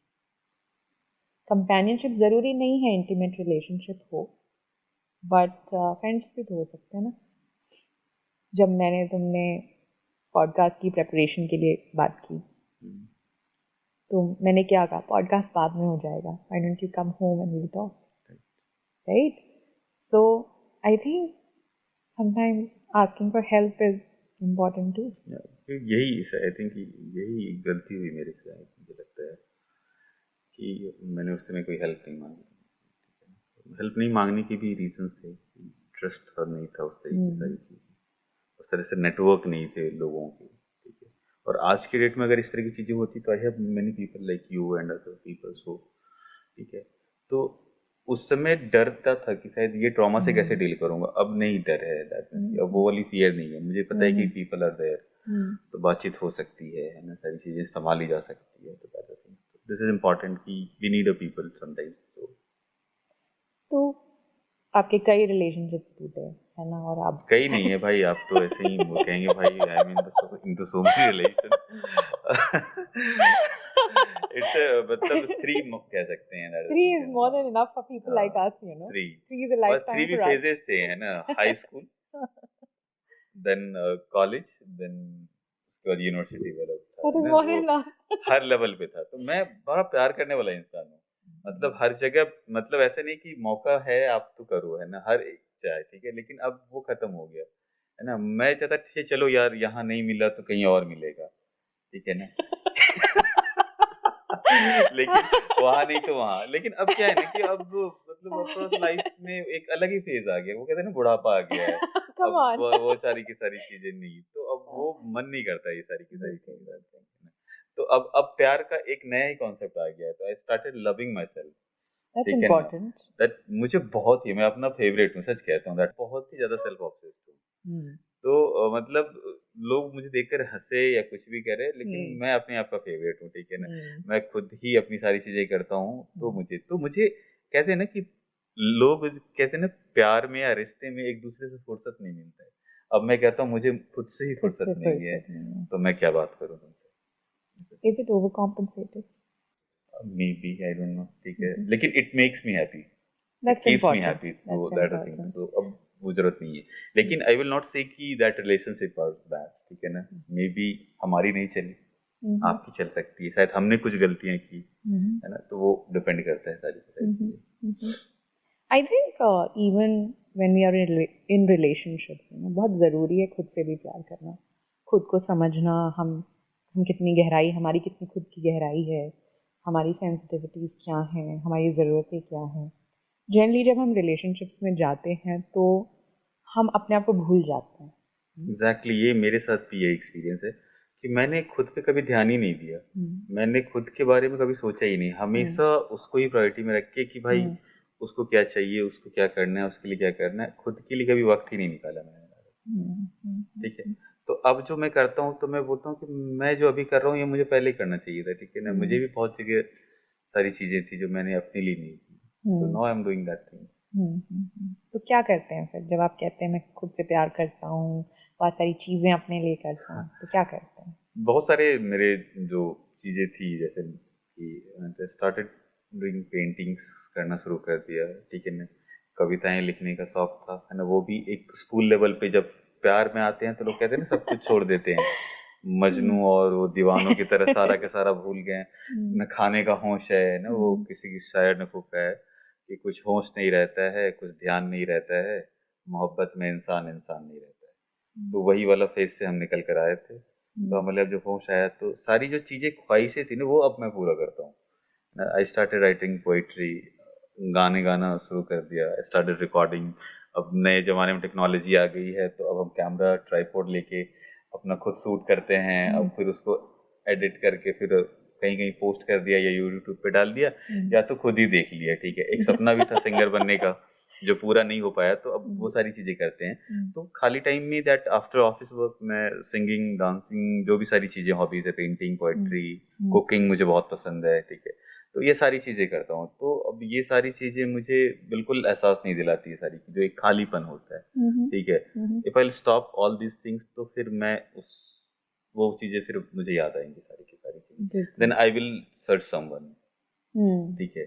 कंपेनियनशिप ज़रूरी नहीं है इंटीमेट रिलेशनशिप हो, बट फ्रेंड्स भी तो हो सकते हैं ना। जब तुमने पॉडकास्ट की प्रेपरेशन के लिए बात की, तो मैंने क्या कहा, पॉडकास्ट बाद में हो जाएगा, why don't you come home and will talk, right? So I think sometimes asking for help is important too. यही आई थिंक यही गलती हुई मेरे से, मुझे लगता है कि मैंने उस समय कोई हेल्प नहीं मांगी। हेल्प नहीं मांगने के भी रीजन थे, ट्रस्ट नहीं था उस तरह की सारी चीज़ें, उस तरह से नेटवर्क नहीं थे लोगों के, ठीक है। और आज के डेट में अगर इस तरह की चीज़ें होती तो I have many people like you and other people, so ठीक है। तो उस समय डरता था कि शायद ये ट्रॉमा से कैसे डील करूंगा, अब नहीं डर है, अब वो वाली फियर नहीं है। मुझे पता है कि पीपल आर देयर, तो बातचीत हो सकती है ना, सारी चीज़ें संभाली जा सकती है। तो दिस इज इम्पोर्टेंट कि we need a people sometimes. तो आपके कई रिलेशनशिप्स टूटे है ना, और आप कई नहीं है भाई, आप तो ऐसे ही वो कहेंगे भाई I mean into so many relation. It's मतलब 3 कह सकते हैं that, 3 is more than enough for people like us, you know. 3 3 is a और 3 lifetime भी for us. फेजेस थे, है ना, high school, then college, then उसके बाद यूनिवर्सिटी वाला था That is ना, what I वो love. हर लेवल पे था। तो मैं बड़ा प्यार करने वाला इंसान हूँ। मतलब हर जगह, मतलब ऐसा नहीं कि मौका है आप तो करो, है ना? हर एक चाहे, ठीक है? लेकिन अब वो खत्म हो गया, है ना? मैं चाहता ठीक है चलो यार यहाँ नहीं मिला तो कहीं और मिलेगा, ठीक है ना? लेकिन वहाँ नहीं तो वहाँ। लेकिन अब क्या है ना कि अब मतलब अब थोड़ा-सा लाइफ में एक अलग ही फेज़ आ गया। वो कहते हैं ना बुढ़ापा आ गया है। Come अब on. वो सारी की सारी चीज़ें नहीं, तो अब वो मन नहीं करता ये सारी की सारी बिल्कुल, चीज़ें करते हैं। तो अब प्यार का एक नया ही कॉन्सेप्ट आ गया है। तो I started loving my self, that's ठीक है ना? important. दैट मुझे बहुत ही, मैं अपना फेवरेट हूँ, सच कहता हूँ, दैट बहुत ही ज़्यादा सेल्फ ऑब्सेस्ड हूँ। Hmm. तो मतलब लोग मुझे देखकर हँसे या कुछ भी करें, लेकिन Hmm. मैं अपने आप का फेवरेट हूँ, ठीक है ना? Hmm. मैं खुद ही अपनी सारी चीज़ें करता हूँ, Hmm. तो मुझे कहते हैं ना कि लोग कहते हैं ना प्यार में या रिश्ते में एक-दूसरे से फुर्सत नहीं मिलता है। अब मैं कहता हूँ मुझे खुद से ही खुद फुर्सत से नहीं है, फुर्सत नहीं है. तो मैं क्या बात करूँ तुमसे? Is it overcompensated? Maybe I don't know, ठीक है? Mhm. लेकिन it makes me happy. It That's keeps me important. Happy, so That's that the thing. important. तो अब वो ज़रूरत नहीं है। लेकिन आई विल नॉट से कि दैट रिलेशनशिप वाज़ बैड, ठीक है ना? मेबी हमारी नहीं चली, Mhm. आपकी चल सकती है, शायद हमने कुछ गलतियाँ की, Mhm. है ना? तो वो डिपेंड करता है सारी की सारी Mhm. चीज़ें। Mhm. I think even when we are in relationships, बहुत ज़रूरी है खुद से भी प्यार करना, खुद को समझना, हम कितनी गहराई, हमारी कितनी खुद की गहराई है, हमारी सेंसिटिविटीज़ क्या हैं, हमारी ज़रूरतें क्या हैं. जनरली जब हम रिलेशनशिप्स में जाते हैं तो हम अपने आप को भूल जाते हैं. एग्ज़ैक्टली, ये मेरे साथ भी यही एक्सपीरियंस है कि मैंने खुद पे कभी ध्यान ही नहीं दिया। हम्म. मैंने खुद के बारे में कभी सोचा ही नहीं। हम्म. हमेशा उसको ही प्रायोरिटी में रख के कि भाई हम्म. उसको क्या चाहिए, उसको क्या करना है, उसके लिए क्या करना है, खुद के लिए कभी वक़्त ही नहीं निकाला मैंने। हम्म. ठीक है? तो अब जो मैं करता हूँ तो मैं बोलता हूँ कि मैं जो अभी कर रहा हूँ ये मुझे पहले ही करना चाहिए था, ठीक है ना? मुझे हम्म. भी बहुत जगह सारी चीज़ें थी जो मैंने अपने लिए नहीं की। तो hmm. Now I am doing that thing. तो क्या करते हैं फिर जब आप कहते हैं मैं खुद से प्यार करता हूँ, बहुत सारी चीज़ें अपने लिए करता हूँ, तो क्या करते हैं? बहुत सारे मेरे जो चीज़ें थी, जैसे कि स्टार्टेड डूइंग पेंटिंग्स करना शुरू कर दिया, ठीक है ना? कविताएँ लिखने का शौक था, है ना? वो भी एक स्कूल लेवल पे जब प्यार में आते हैं तो लोग कहते हैं ना सब कुछ छोड़ देते हैं। हम्म. मजनू और वो दीवानों की तरह सारा का सारा भूल गए हैं। हम्म. न खाने का होश है, ना वो हम्म. किसी की शायर ने खूब कहा है कि कुछ होश नहीं रहता है, कुछ ध्यान नहीं रहता है, मोहब्बत में इंसान इंसान नहीं रहता है। तो वही वाला फेज से हम निकल कर आए थे। तो मतलब जब होश आया तो सारी जो चीज़ें ख्वाहिशें थी ना वो अब मैं पूरा करता हूँ। आई स्टार्टेड राइटिंग पोएट्री, गाने गाना शुरू कर दिया, आई स्टार्टेड रिकॉर्डिंग। अब नए ज़माने में टेक्नोलॉजी आ गई है तो अब हम कैमरा ट्राइपॉड लेके अपना खुद शूट करते हैं। अब फिर उसको एडिट करके फिर कहीं कहीं पोस्ट कर दिया या यूट्यूब पे डाल दिया, या तो खुद ही देख लिया, ठीक है? एक सपना भी था सिंगर बनने का जो पूरा नहीं हो पाया, तो अब वो सारी चीज़ें करते हैं। तो खाली टाइम में दैट आफ्टर ऑफिस वर्क मैं सिंगिंग, डांसिंग, जो भी सारी चीज़ें हॉबीज है, पेंटिंग, पोएट्री, कुकिंग मुझे बहुत पसंद है, ठीक है? तो ये सारी चीज़ें करता हूँ। तो अब ये सारी चीज़ें मुझे बिल्कुल एहसास नहीं दिलाती है सारी, जो एक खालीपन होता है, ठीक है? If I stop all these things तो फिर मैं उस वो चीज़ें फिर मुझे याद आएंगी सारी की सारी चीज़ें। Then I will search someone, ठीक है?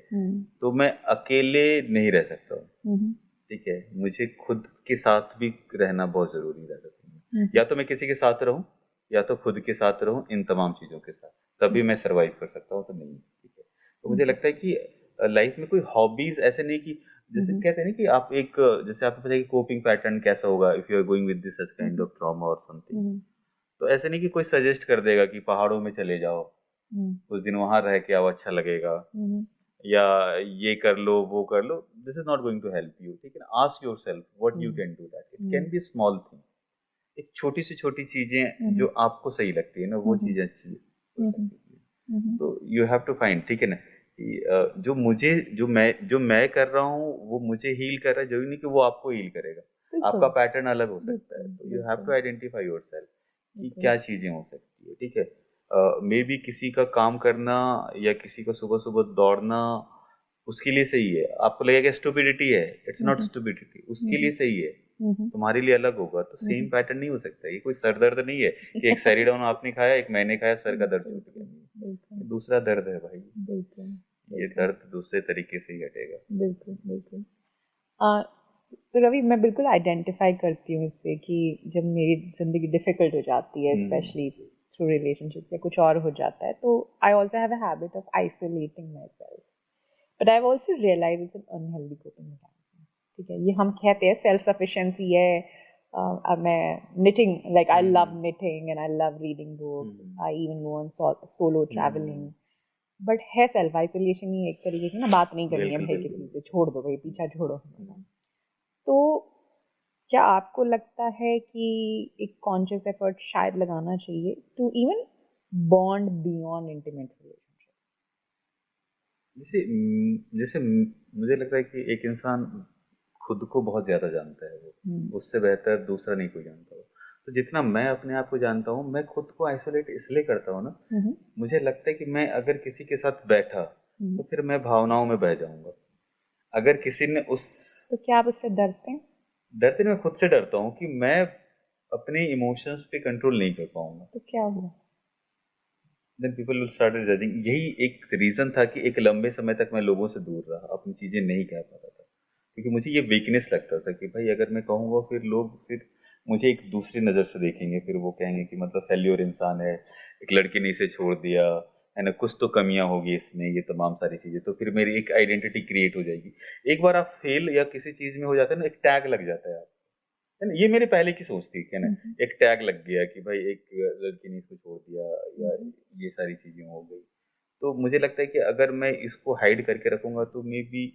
तो मैं अकेले नहीं रह सकता हूँ, ठीक है? मुझे खुद के साथ भी रहना बहुत ज़रूरी रहता है। या तो मैं किसी के साथ रहूँ, या तो खुद के साथ रहूँ इन तमाम चीज़ों के साथ, तभी मैं सर्वाइव कर सकता हूँ, तो नहीं, ठीक है? तो मुझे लगता है कि लाइफ में कोई हॉबीज़ ऐसे नहीं कि जैसे कहते हैं ना कि आप एक जैसे आपको पता है कि कोपिंग पैटर्न कैसा होगा if you are going with this such kind of trauma और समथिंग। तो ऐसे नहीं कि कोई सजेस्ट कर देगा कि पहाड़ों में चले जाओ, कुछ दिन वहां रह के आओ, अच्छा लगेगा, या ये कर लो वो कर लो। This is not going to help you, ठीक है ना? Ask yourself what you can do that. It can be small thing, एक छोटी से छोटी चीजें जो आपको सही लगती है ना, वो चीजें अच्छी हो सकती है। तो यू हैव टू फाइंड, ठीक है ना, कि जो मुझे जो मैं कर रहा हूँ वो मुझे हील कर रहा है, जरूरी नहीं कि वो आपको हील करेगा। आपका पैटर्न अलग हो सकता है, तो you have to identify yourself कि क्या चीजें हो सकती है, ठीक है? मे बी किसी का काम करना या किसी का सुबह सुबह दौड़ना उसके लिए सही है, आपको लगेगा स्टुपिडिटी है, इट्स नॉट स्टुपिडिटी, उसके लिए सही है, तुम्हारे लिए अलग होगा। तो सेम पैटर्न नहीं हो सकता। ये कोई सर दर्द नहीं है कि एक सेरिडोन आपने खाया, एक मैंने खाया, सर का दर्द छूट गया। ये दूसरा दर्द है भाई, ये दर्द दूसरे तरीके से ही हटेगा। बिल्कुल बिल्कुल। तो रवि, मैं बिल्कुल आइडेंटिफाई करती हूँ इससे कि जब मेरी ज़िंदगी डिफ़िकल्ट हो जाती है, स्पेशली थ्रू रिलेशनशिप्स या कुछ और हो जाता है, तो I also have a habit of isolating myself, but I have also realise it's an unhealthy coping mechanism. ठीक है, ये हम कहते हैं सेल्फ सफिशिएंसी है। अब मैं knitting, like I love knitting and I love reading books. I even go on solo traveling. But है सेल्फ आइसोलेशन ही एक तरीके की ना, बात नहीं करनी है बिल्कुल भाई बिल्कुल। किसी से, छोड़ दो भाई, पीछा छोड़ो। तो क्या आपको लगता है कि एक कॉन्शियस एफर्ट शायद लगाना चाहिए to even bond beyond intimate relationship? जैसे मुझे लगता है कि एक इंसान खुद को बहुत ज्यादा जानता है, वो उससे बेहतर दूसरा नहीं कोई जानता हो। तो जितना मैं अपने आप को जानता हूँ, मैं खुद को आइसोलेट इसलिए करता हूँ ना, मुझे लगता है कि मैं अगर किसी के साथ बैठा तो फिर मैं भावनाओं में बह जाऊंगा। अगर किसी ने उस तो क्या आप उससे डरते हैं? डरते नहीं, मैं खुद से डरता हूँ कि मैं अपने इमोशंस पे कंट्रोल नहीं कर पाऊंगा। तो क्या हुआ? Then people will start judging. यही एक रीजन था कि एक लंबे समय तक मैं लोगों से दूर रहा, अपनी चीजें नहीं कह पाता था, क्योंकि मुझे ये वीकनेस लगता था कि भाई अगर मैं कहूँगा फिर लोग फिर मुझे एक दूसरी नज़र से देखेंगे, फिर वो कहेंगे कि मतलब फेल्योर इंसान है, एक लड़की ने इसे छोड़ दिया है ना, कुछ तो कमियां होगी इसमें, ये तमाम सारी चीजें, तो फिर मेरी एक आइडेंटिटी क्रिएट हो जाएगी। एक बार आप फेल या किसी चीज में हो जाते हैं ना, एक टैग लग जाता है ना। ये मेरे पहले की सोच थी क्या ना, एक टैग लग गया कि भाई एक लड़की ने इसको छोड़ दिया या ये सारी चीजें हो गई। तो मुझे लगता है कि अगर मैं इसको हाइड करके रखूंगा तो मे बी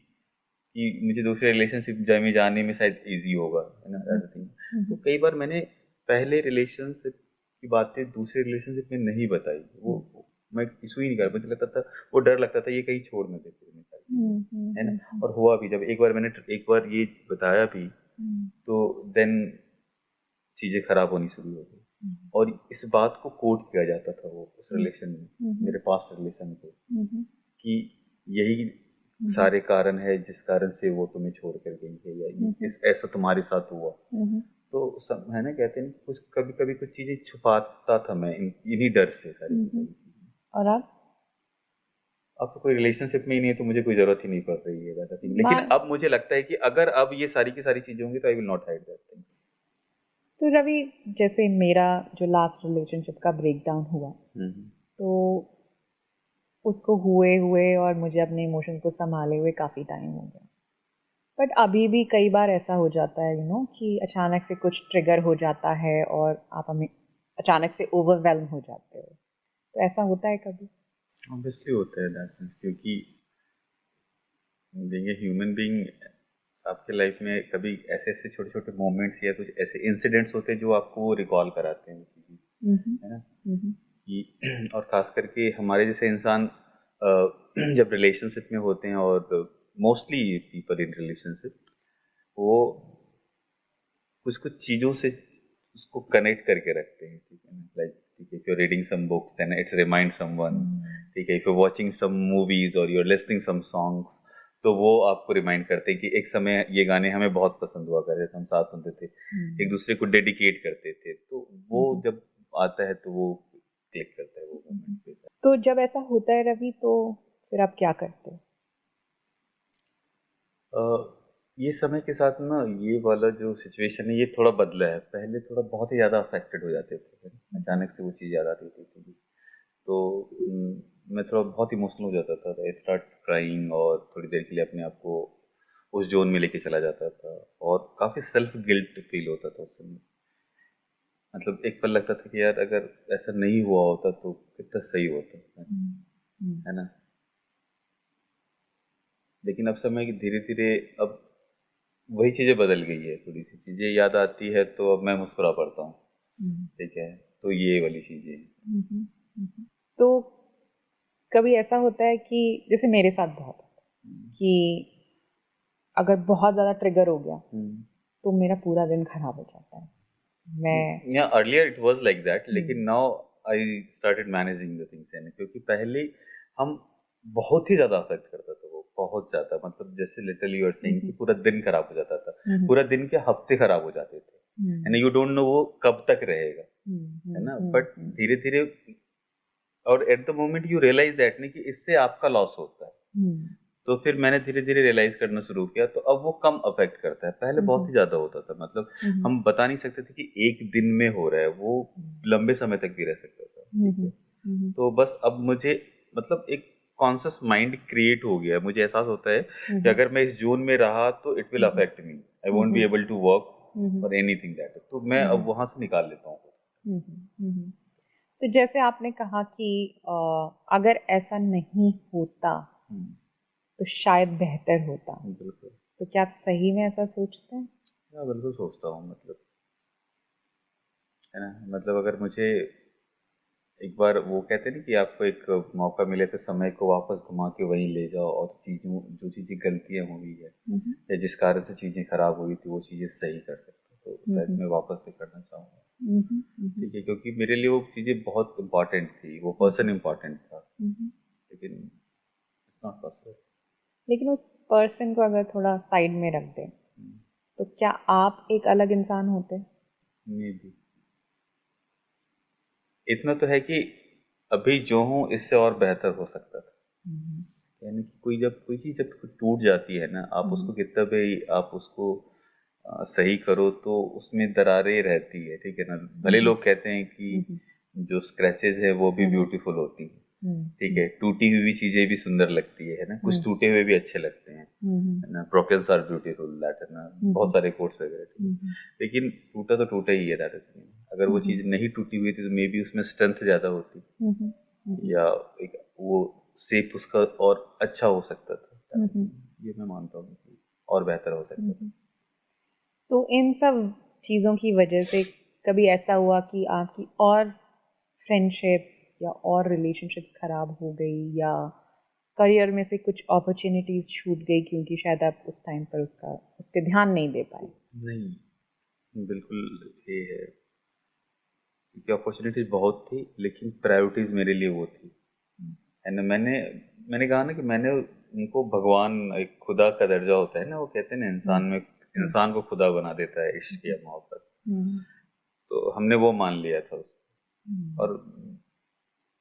कि मुझे दूसरे रिलेशनशिप में जाने में शायद इजी होगा, है ना, दैट थिंग। तो कई बार मैंने पहले रिलेशनशिप की बातें दूसरे रिलेशनशिप में नहीं बताई, वो मैं इशू ही नहीं कर, मुझे लगता था, वो डर लगता था ये कहीं छोड़ न दे फिर मैं सारी चीजें, है ना। और हुआ भी, जब एक बार ये बताया भी तो देन चीजें खराब होनी शुरू हो गई। और इस बात को कोट किया जाता था वो उस रिलेशन में, मेरे पास रिलेशन को, कि यही सारे कारण है जिस कारण से वो तुम्हें छोड़ कर गई है, या इस ऐसा तुम्हारे साथ हुआ। तो सब है ना, कहते हैं कुछ कभी कभी कुछ चीजें छुपाता था मैं इन्हीं डर से सारी चीजें। और अब तो कोई रिलेशनशिप में ही नहीं है तो मुझे कोई जरूरत ही नहीं पड़ रही है दैट थिंग। लेकिन अब मुझे लगता है कि अगर अब ये सारी की सारी चीजें होंगी तो I will not hide that thing. तो रवि, जैसे मेरा जो लास्ट रिलेशनशिप का ब्रेकडाउन हुआ, तो उसको हुए हुए और मुझे अपने इमोशन को संभाले हुए काफ़ी टाइम हो गया। बट अभी भी कई बार ऐसा हो जाता है कि अचानक से कुछ ट्रिगर हो जाता है और आप हमें अचानक से ओवरवेल्म हो जाते हो। तो ऐसा होता है कभी? ऑब्वियसली होता है दैट मीन्स, क्योंकि बीइंग ए ह्यूमन बीइंग आपके लाइफ में कभी ऐसे ऐसे छोटे छोटे मोमेंट्स या कुछ ऐसे इंसिडेंट्स होते हैं जो आपको रिकॉल कराते हैं चीजें, है ना। कि और खास करके हमारे जैसे इंसान जब रिलेशनशिप में होते हैं, और मोस्टली पीपल इन रिलेशनशिप, वो कुछ कुछ चीजों से उसको कनेक्ट करके रखते हैं, ठीक है ना। लाइक ठीक है, if you are reading some books then it's remind someone, ठीक है, if you are watching some movies और you are listening some songs, तो वो आपको रिमाइंड करते हैं कि एक समय ये गाने हमें बहुत पसंद हुआ करते थे, हम साथ सुनते थे, एक दूसरे को डेडिकेट करते थे, तो वो जब आता है तो वो क्लिक करता है वो मोमेंट। तो जब ऐसा होता है रवि, तो फिर आप क्या करते हो? ये समय के साथ ना ये वाला जो सिचुएशन है ये थोड़ा बदला है। पहले थोड़ा बहुत ही ज़्यादा अफेक्टेड हो जाते थे, अचानक से वो चीज़ याद आती थी तो मैं थोड़ा बहुत इमोशनल हो जाता था, आई स्टार्ट क्राइंग, और थोड़ी देर के लिए अपने आप को उस जोन में लेके चला जाता था, और काफ़ी सेल्फ गिल्ट फील होता था उस समय। मतलब एक पल लगता था कि यार अगर ऐसा नहीं हुआ होता तो कितना सही होता है ना। लेकिन अब समय धीरे धीरे अब वही चीजें बदल गई है, थोड़ी सी चीजें याद आती है तो अब मैं मुस्कुरा पड़ता हूँ, ठीक है। तो ये वाली चीजें तो कभी ऐसा होता है कि जैसे मेरे साथ बहुत कि अगर बहुत ज़्यादा ट्रिगर हो गया तो मेरा पूरा दिन खराब हो जाता है। मैं या earlier it was like that, लेकिन now I started managing the things, क्योंकि पहले हम बहुत ही ज्यादा अफेक्ट करता था वो, बहुत ज्यादा, मतलब जैसे लिटरली यू आर सेइंग कि पूरा दिन खराब हो जाता था, पूरा दिन के हफ्ते खराब हो जाते थे, एंड यू डोंट नो वो कब तक रहेगा, है ना। बट धीरे धीरे, और at the moment you realise that नहीं कि इससे आपका लॉस होता है, तो फिर मैंने धीरे धीरे रियलाइज करना शुरू किया, तो अब वो कम अफेक्ट करता है। पहले बहुत ही ज्यादा होता था, मतलब हम बता नहीं सकते थे कि एक दिन में हो रहा है, वो लंबे समय तक भी रह सकता था। ठीक है। तो बस अब मुझे मतलब एक कॉन्शियस माइंड क्रिएट हो गया है, मुझे एहसास होता है कि अगर मैं इस जोन में रहा तो it will affect me, I won't be able to work और एनीथिंग दैट, तो मैं अब वहां से निकाल लेता हूँ। तो जैसे आपने कहा कि अगर ऐसा नहीं होता तो शायद बेहतर होता, बिल्कुल। तो क्या आप सही में ऐसा सोचते हैं? मैं बिल्कुल सोचता हूँ, मतलब है ना, मतलब अगर मुझे एक बार वो कहते हैं ना कि आपको एक मौका मिले तो समय को वापस घुमा के वहीं ले जाओ और चीज़ों जो चीज़ें गलतियाँ हुई है या जिस कारण से चीज़ें खराब हुई थी वो चीज़ें सही कर सकते हो, तो शायद मैं वापस से करना चाहूँगा। ठीक है, क्योंकि मेरे लिए वो चीज़ें बहुत इम्पोर्टेंट थी, वो पर्सन इम्पोर्टेंट था, लेकिन इट्स नॉट पॉसिबल। लेकिन उस पर्सन को अगर थोड़ा साइड में रख दें तो क्या आप एक अलग इंसान होते? मे बी इतना तो है कि अभी जो हूँ इससे और बेहतर हो सकता था, यानी कि कोई चीज़ जब टूट जाती है ना, आप उसको कितना भी आप उसको सही करो तो उसमें दरारें रहती है, ठीक है ना। भले लोग कहते हैं कि जो स्क्रैचेस है वो भी ब्यूटीफुल होती है, ठीक है, टूटी हुई चीजें भी सुंदर लगती है ना, कुछ टूटे हुए भी अच्छे लगते हैं, है ना, ब्रोकन्स आर ब्यूटीफुल, दैट है ना, बहुत सारे कोट्स वगैरह, ठीक है। लेकिन टूटा तो टूटा ही है, दैट इज, अगर वो चीज नहीं टूटी हुई थी तो मे बी उसमें स्ट्रेंथ ज्यादा होती, या एक वो शेप उसका और अच्छा हो सकता था, ये मैं मानता हूँ कि और बेहतर हो सकता था। तो इन सब चीज़ों की वजह से कभी ऐसा हुआ कि आपकी और फ्रेंडशिप्स या और रिलेशनशिप्स खराब हो गई, या करियर में से कुछ अपॉर्चुनिटीज छूट गई क्योंकि शायद आप उस टाइम पर उस पर ध्यान नहीं दे पाए? नहीं, बिल्कुल ये है, क्योंकि अपॉर्चुनिटीज बहुत थी लेकिन प्रायोरिटीज मेरे लिए वो थी, है ना। मैंने कहा ना कि मैंने उनको भगवान, एक खुदा का दर्जा होता है ना, वो कहते हैं ना इंसान में, इंसान को खुदा बना देता है इश्क या मोहब्बत, तो हमने वो मान लिया था उसको। और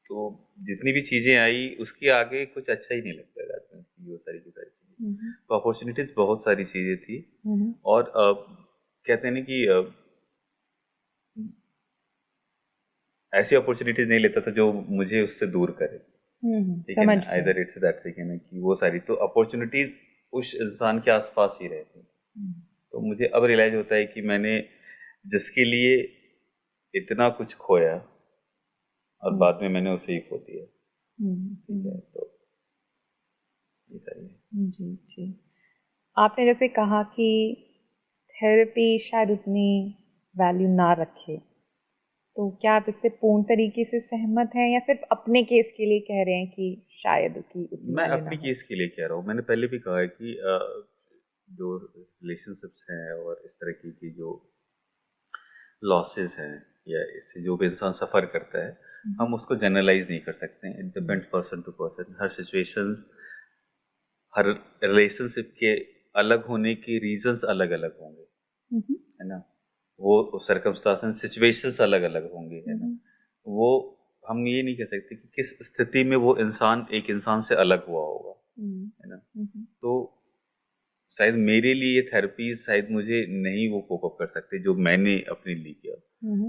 तो जितनी भी चीजें आई उसके आगे कुछ अच्छा ही नहीं लगता है आदमी की, वो सारी की सारी चीजें, तो अपॉर्चुनिटीज बहुत सारी चीजें थी। और कहते हैं ना कि ऐसी अपॉर्चुनिटीज नहीं लेता था जो मुझे उससे दूर करे, ठीक है समझ ना, आइदर इट्स दैट, ठीक है ना, कि वो सारी तो अपॉर्चुनिटीज उस इंसान के आसपास ही रहती, तो मुझे अब रियलाइज होता है कि मैंने जिसके लिए इतना कुछ खोया और बाद में मैंने उसे ही खो दिया, ठीक है, तो ये सारी है। जी जी। आपने जैसे कहा कि थेरेपी शायद उतनी वैल्यू ना रखे, तो क्या आप इससे पूर्ण तरीके से सहमत हैं या सिर्फ अपने केस के लिए कह रहे हैं कि शायद उसकी उतनी मैं वैल्यू ना अपनी हो? केस के लिए कह रहा हूँ, मैंने पहले भी कहा है कि जो रिलेशनशिप्स हैं और इस तरह की जो लॉसेस हैं या इससे जो भी इंसान सफ़र करता है, हम उसको जनरलाइज नहीं कर सकते हैं, it depends person to person, हर सिचुएशन, हर रिलेशनशिप के अलग होने के रीजंस अलग अलग होंगे, है ना, वो सर्कमस्टांसेस सिचुएशंस अलग अलग होंगे, है ना, वो हम ये नहीं कह सकते कि किस स्थिति में वो इंसान एक इंसान से अलग हुआ होगा, है ना। तो शायद मेरे लिए थेरेपी शायद मुझे नहीं वो कोप अप कर सकते जो मैंने अपने लिए किया,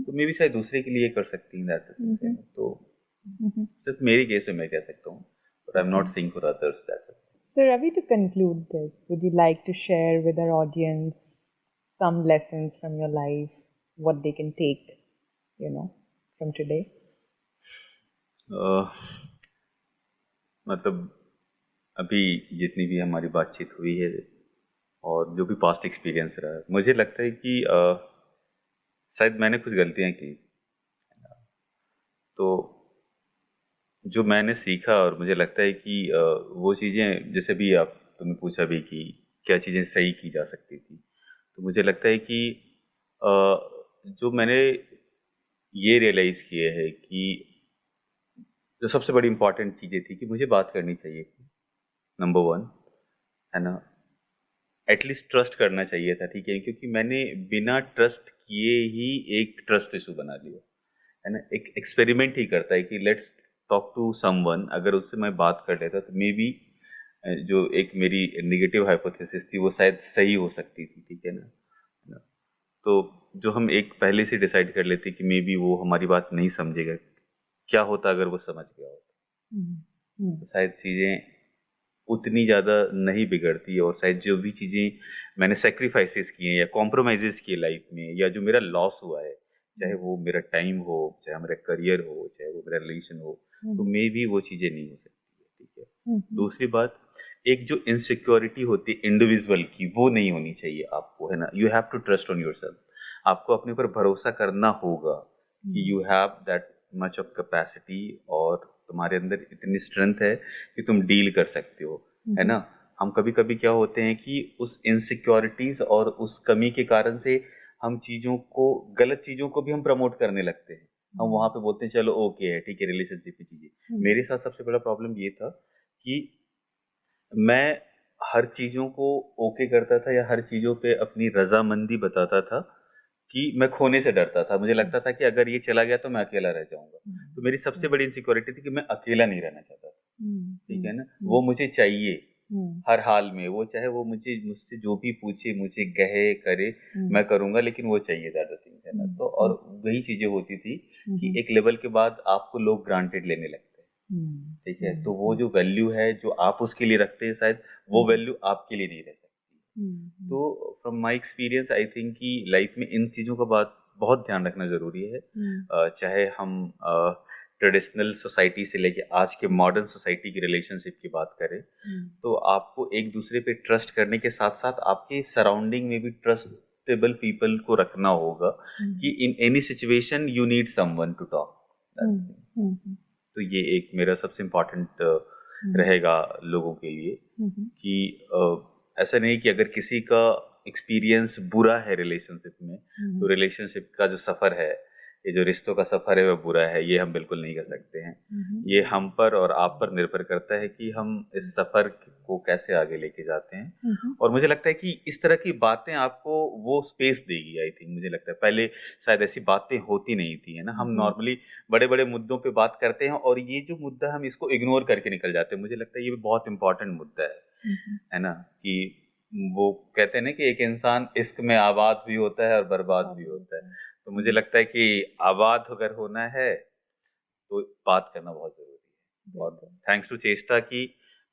तो मे भी शायद दूसरे के लिए कर सकती हैं दैट, तो सिर्फ मेरे केस में मैं कह सकता हूँ, but I am not saying for others that. So, Ravi, to conclude this, would you like to share with our audience some lessons from your life, what they can take, from today? मतलब अभी जितनी भी हमारी बातचीत हुई है और जो भी पास्ट एक्सपीरियंस रहा है, मुझे लगता है कि शायद मैंने कुछ गलतियां की, तो जो मैंने सीखा और मुझे लगता है कि वो चीज़ें, जैसे भी आप तुमने पूछा भी कि क्या चीज़ें सही की जा सकती थी, तो मुझे लगता है कि अ, जो मैंने ये रियलाइज़ किए है कि जो सबसे बड़ी इंपॉर्टेंट चीज़ें थी कि मुझे बात करनी चाहिए थी, नंबर वन, है ना, एटलीस्ट ट्रस्ट करना चाहिए था, ठीक है, क्योंकि मैंने बिना ट्रस्ट किए ही एक ट्रस्ट इशू बना लिया, है ना, एक एक्सपेरिमेंट ही करता है कि लेट्स टॉक टू समवन, अगर उससे मैं बात कर लेता तो मे बी जो एक मेरी नेगेटिव हाइपोथेसिस थी वो शायद सही हो सकती थी, ठीक है ना। तो जो हम एक पहले से डिसाइड कर लेते कि मे बी वो हमारी बात नहीं समझेगा, क्या होता अगर वो समझ गया होता, तो शायद चीजें उतनी ज्यादा नहीं बिगड़ती, और शायद जो भी चीजें मैंने सेक्रीफाइसेस किए या कॉम्प्रोमाइजेस किए लाइफ में, या जो मेरा लॉस हुआ है, चाहे वो मेरा टाइम हो, चाहे मेरा करियर हो, चाहे वो मेरा रिलेशन हो, तो मे भी वो चीजें नहीं हो सकती है, ठीक है। दूसरी बात, एक जो इनसिक्योरिटी होती है इंडिविजुअल की, वो नहीं होनी चाहिए आपको, है ना। You have to trust on yourself. आपको अपने ऊपर भरोसा करना होगा कि you have that much of capacity, और तुम्हारे अंदर इतनी स्ट्रेंथ है कि तुम डील कर सकते हो, है ना। हम कभी कभी क्या होते हैं कि उस इनसिक्योरिटीज और उस कमी के कारण से हम चीजों को, गलत चीजों को भी हम प्रमोट करने लगते हैं। हम वहां पे बोलते हैं चलो ओके है, ठीक है, रिलेशनशिप की चीजें। मेरे साथ सबसे बड़ा प्रॉब्लम ये था कि मैं हर चीजों को ओके करता था, या हर चीजों पे अपनी रजामंदी बताता था, कि मैं खोने से डरता था। मुझे लगता था कि अगर ये चला गया तो मैं अकेला रह जाऊंगा। तो मेरी सबसे बड़ी इनसिक्योरिटी थी कि मैं अकेला नहीं रहना चाहता था, ठीक है ना। वो मुझे चाहिए हर हाल में, वो चाहे वो मुझसे जो भी पूछे, मुझे कहे करे, मैं करूंगा, लेकिन वो चाहिए, ज्यादा थिंग, है ना। तो और वही चीजें होती थी कि एक लेवल के बाद आपको लोग ग्रांटेड लेने लगते हैं, ठीक है। तो वो जो वैल्यू है जो आप उसके लिए रखते हैं, शायद वो वैल्यू आपके लिए नहीं रह सकती। तो from my experience I think कि लाइफ में इन चीजों का बात बहुत ध्यान रखना जरूरी है। चाहे हम ट्रेडिशनल सोसाइटी से लेके आज के मॉडर्न सोसाइटी की रिलेशनशिप की बात करें, तो आपको एक दूसरे पे ट्रस्ट करने के साथ साथ आपके सराउंडिंग में भी ट्रस्टेबल पीपल को रखना होगा, कि in any situation you need someone to talk. तो ये एक मेरा सबसे इम्पोर्टेंट रहेगा लोगों के लिए, कि ऐसा नहीं कि अगर किसी का एक्सपीरियंस बुरा है रिलेशनशिप में, तो रिलेशनशिप का जो सफर है, ये जो रिश्तों का सफर है, वह बुरा है, ये हम बिल्कुल नहीं कर सकते हैं। ये हम पर और आप पर निर्भर करता है कि हम इस सफर को कैसे आगे लेके जाते हैं। और मुझे लगता है कि इस तरह की बातें आपको वो स्पेस देगी, आई थिंक। मुझे लगता है पहले शायद ऐसी बातें होती नहीं थी, है ना। हम नॉर्मली बड़े बड़े मुद्दों पे बात करते हैं, और ये जो मुद्दा हम इसको इग्नोर करके निकल जाते हैं। मुझे लगता है ये भी बहुत इंपॉर्टेंट मुद्दा है ना। कि वो कहते हैं ना कि एक इंसान इश्क में आबाद भी होता है और बर्बाद भी होता है। तो मुझे लगता है कि आबाद अगर होना है तो बात करना बहुत जरूरी है, और थैंक्स टू चेष्टा की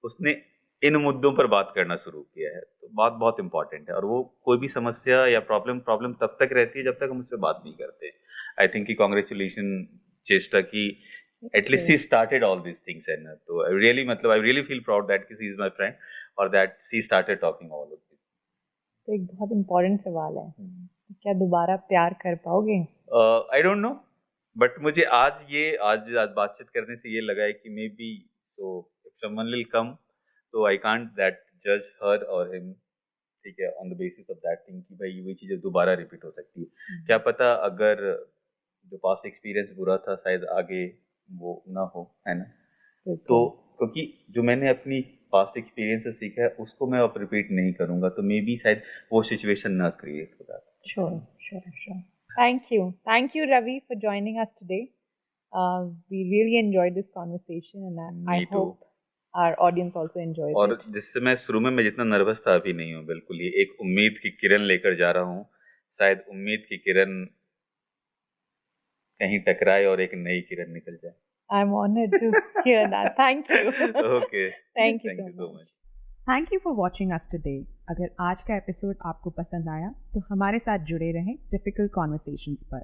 उसने इन मुद्दों पर बात करना शुरू किया है। तो बात बहुत इंपॉर्टेंट है, और वो कोई भी समस्या या प्रॉब्लम तब तक रहती है जब तक हम उससे बात नहीं करते। आई थिंक कि कांग्रेचुलेशन चेष्टा की, at least she started all this things, है ना। तो आई रियली, मतलब I really feel proud that she is my friend, और that she started talking all of this. तो एक बहुत इम्पोर्टेंट सवाल है, क्या दोबारा प्यार कर पाओगे? आई डोंट नो, बट मुझे आज बातचीत करने से ये लगा है कि may be, so if someone will come, तो आई कांट दैट जज हर और हिम, ठीक है, on the basis of that thing कि भाई वही चीजें दोबारा रिपीट हो सकती है। क्या पता, अगर जो पास्ट एक्सपीरियंस बुरा था, शायद आगे वो ना हो, है ना। तो क्योंकि जो मैंने अपनी पास्ट एक्सपीरियंस से सीखा है, उसको मैं अब रिपीट नहीं करूंगा, तो मे बी शायद वो सिचुएशन ना क्रिएट हो जाता। Sure. Thank you, Ravi, for joining us today. We really enjoyed this conversation, and I hope our audience also enjoys it. और जिससे मैं शुरू में जितना नर्वस था, अभी नहीं हूँ बिल्कुल। ये एक उम्मीद की किरण लेकर जा रहा हूँ, शायद उम्मीद की किरण कहीं टकराए और एक नई किरण निकल जाए। I'm honored to hear that. Thank you. Okay. Thank you so much. Thank you for watching us today. अगर आज का एपिसोड आपको पसंद आया तो हमारे साथ जुड़े रहें डिफिकल्ट कॉन्वर्सेशंस पर।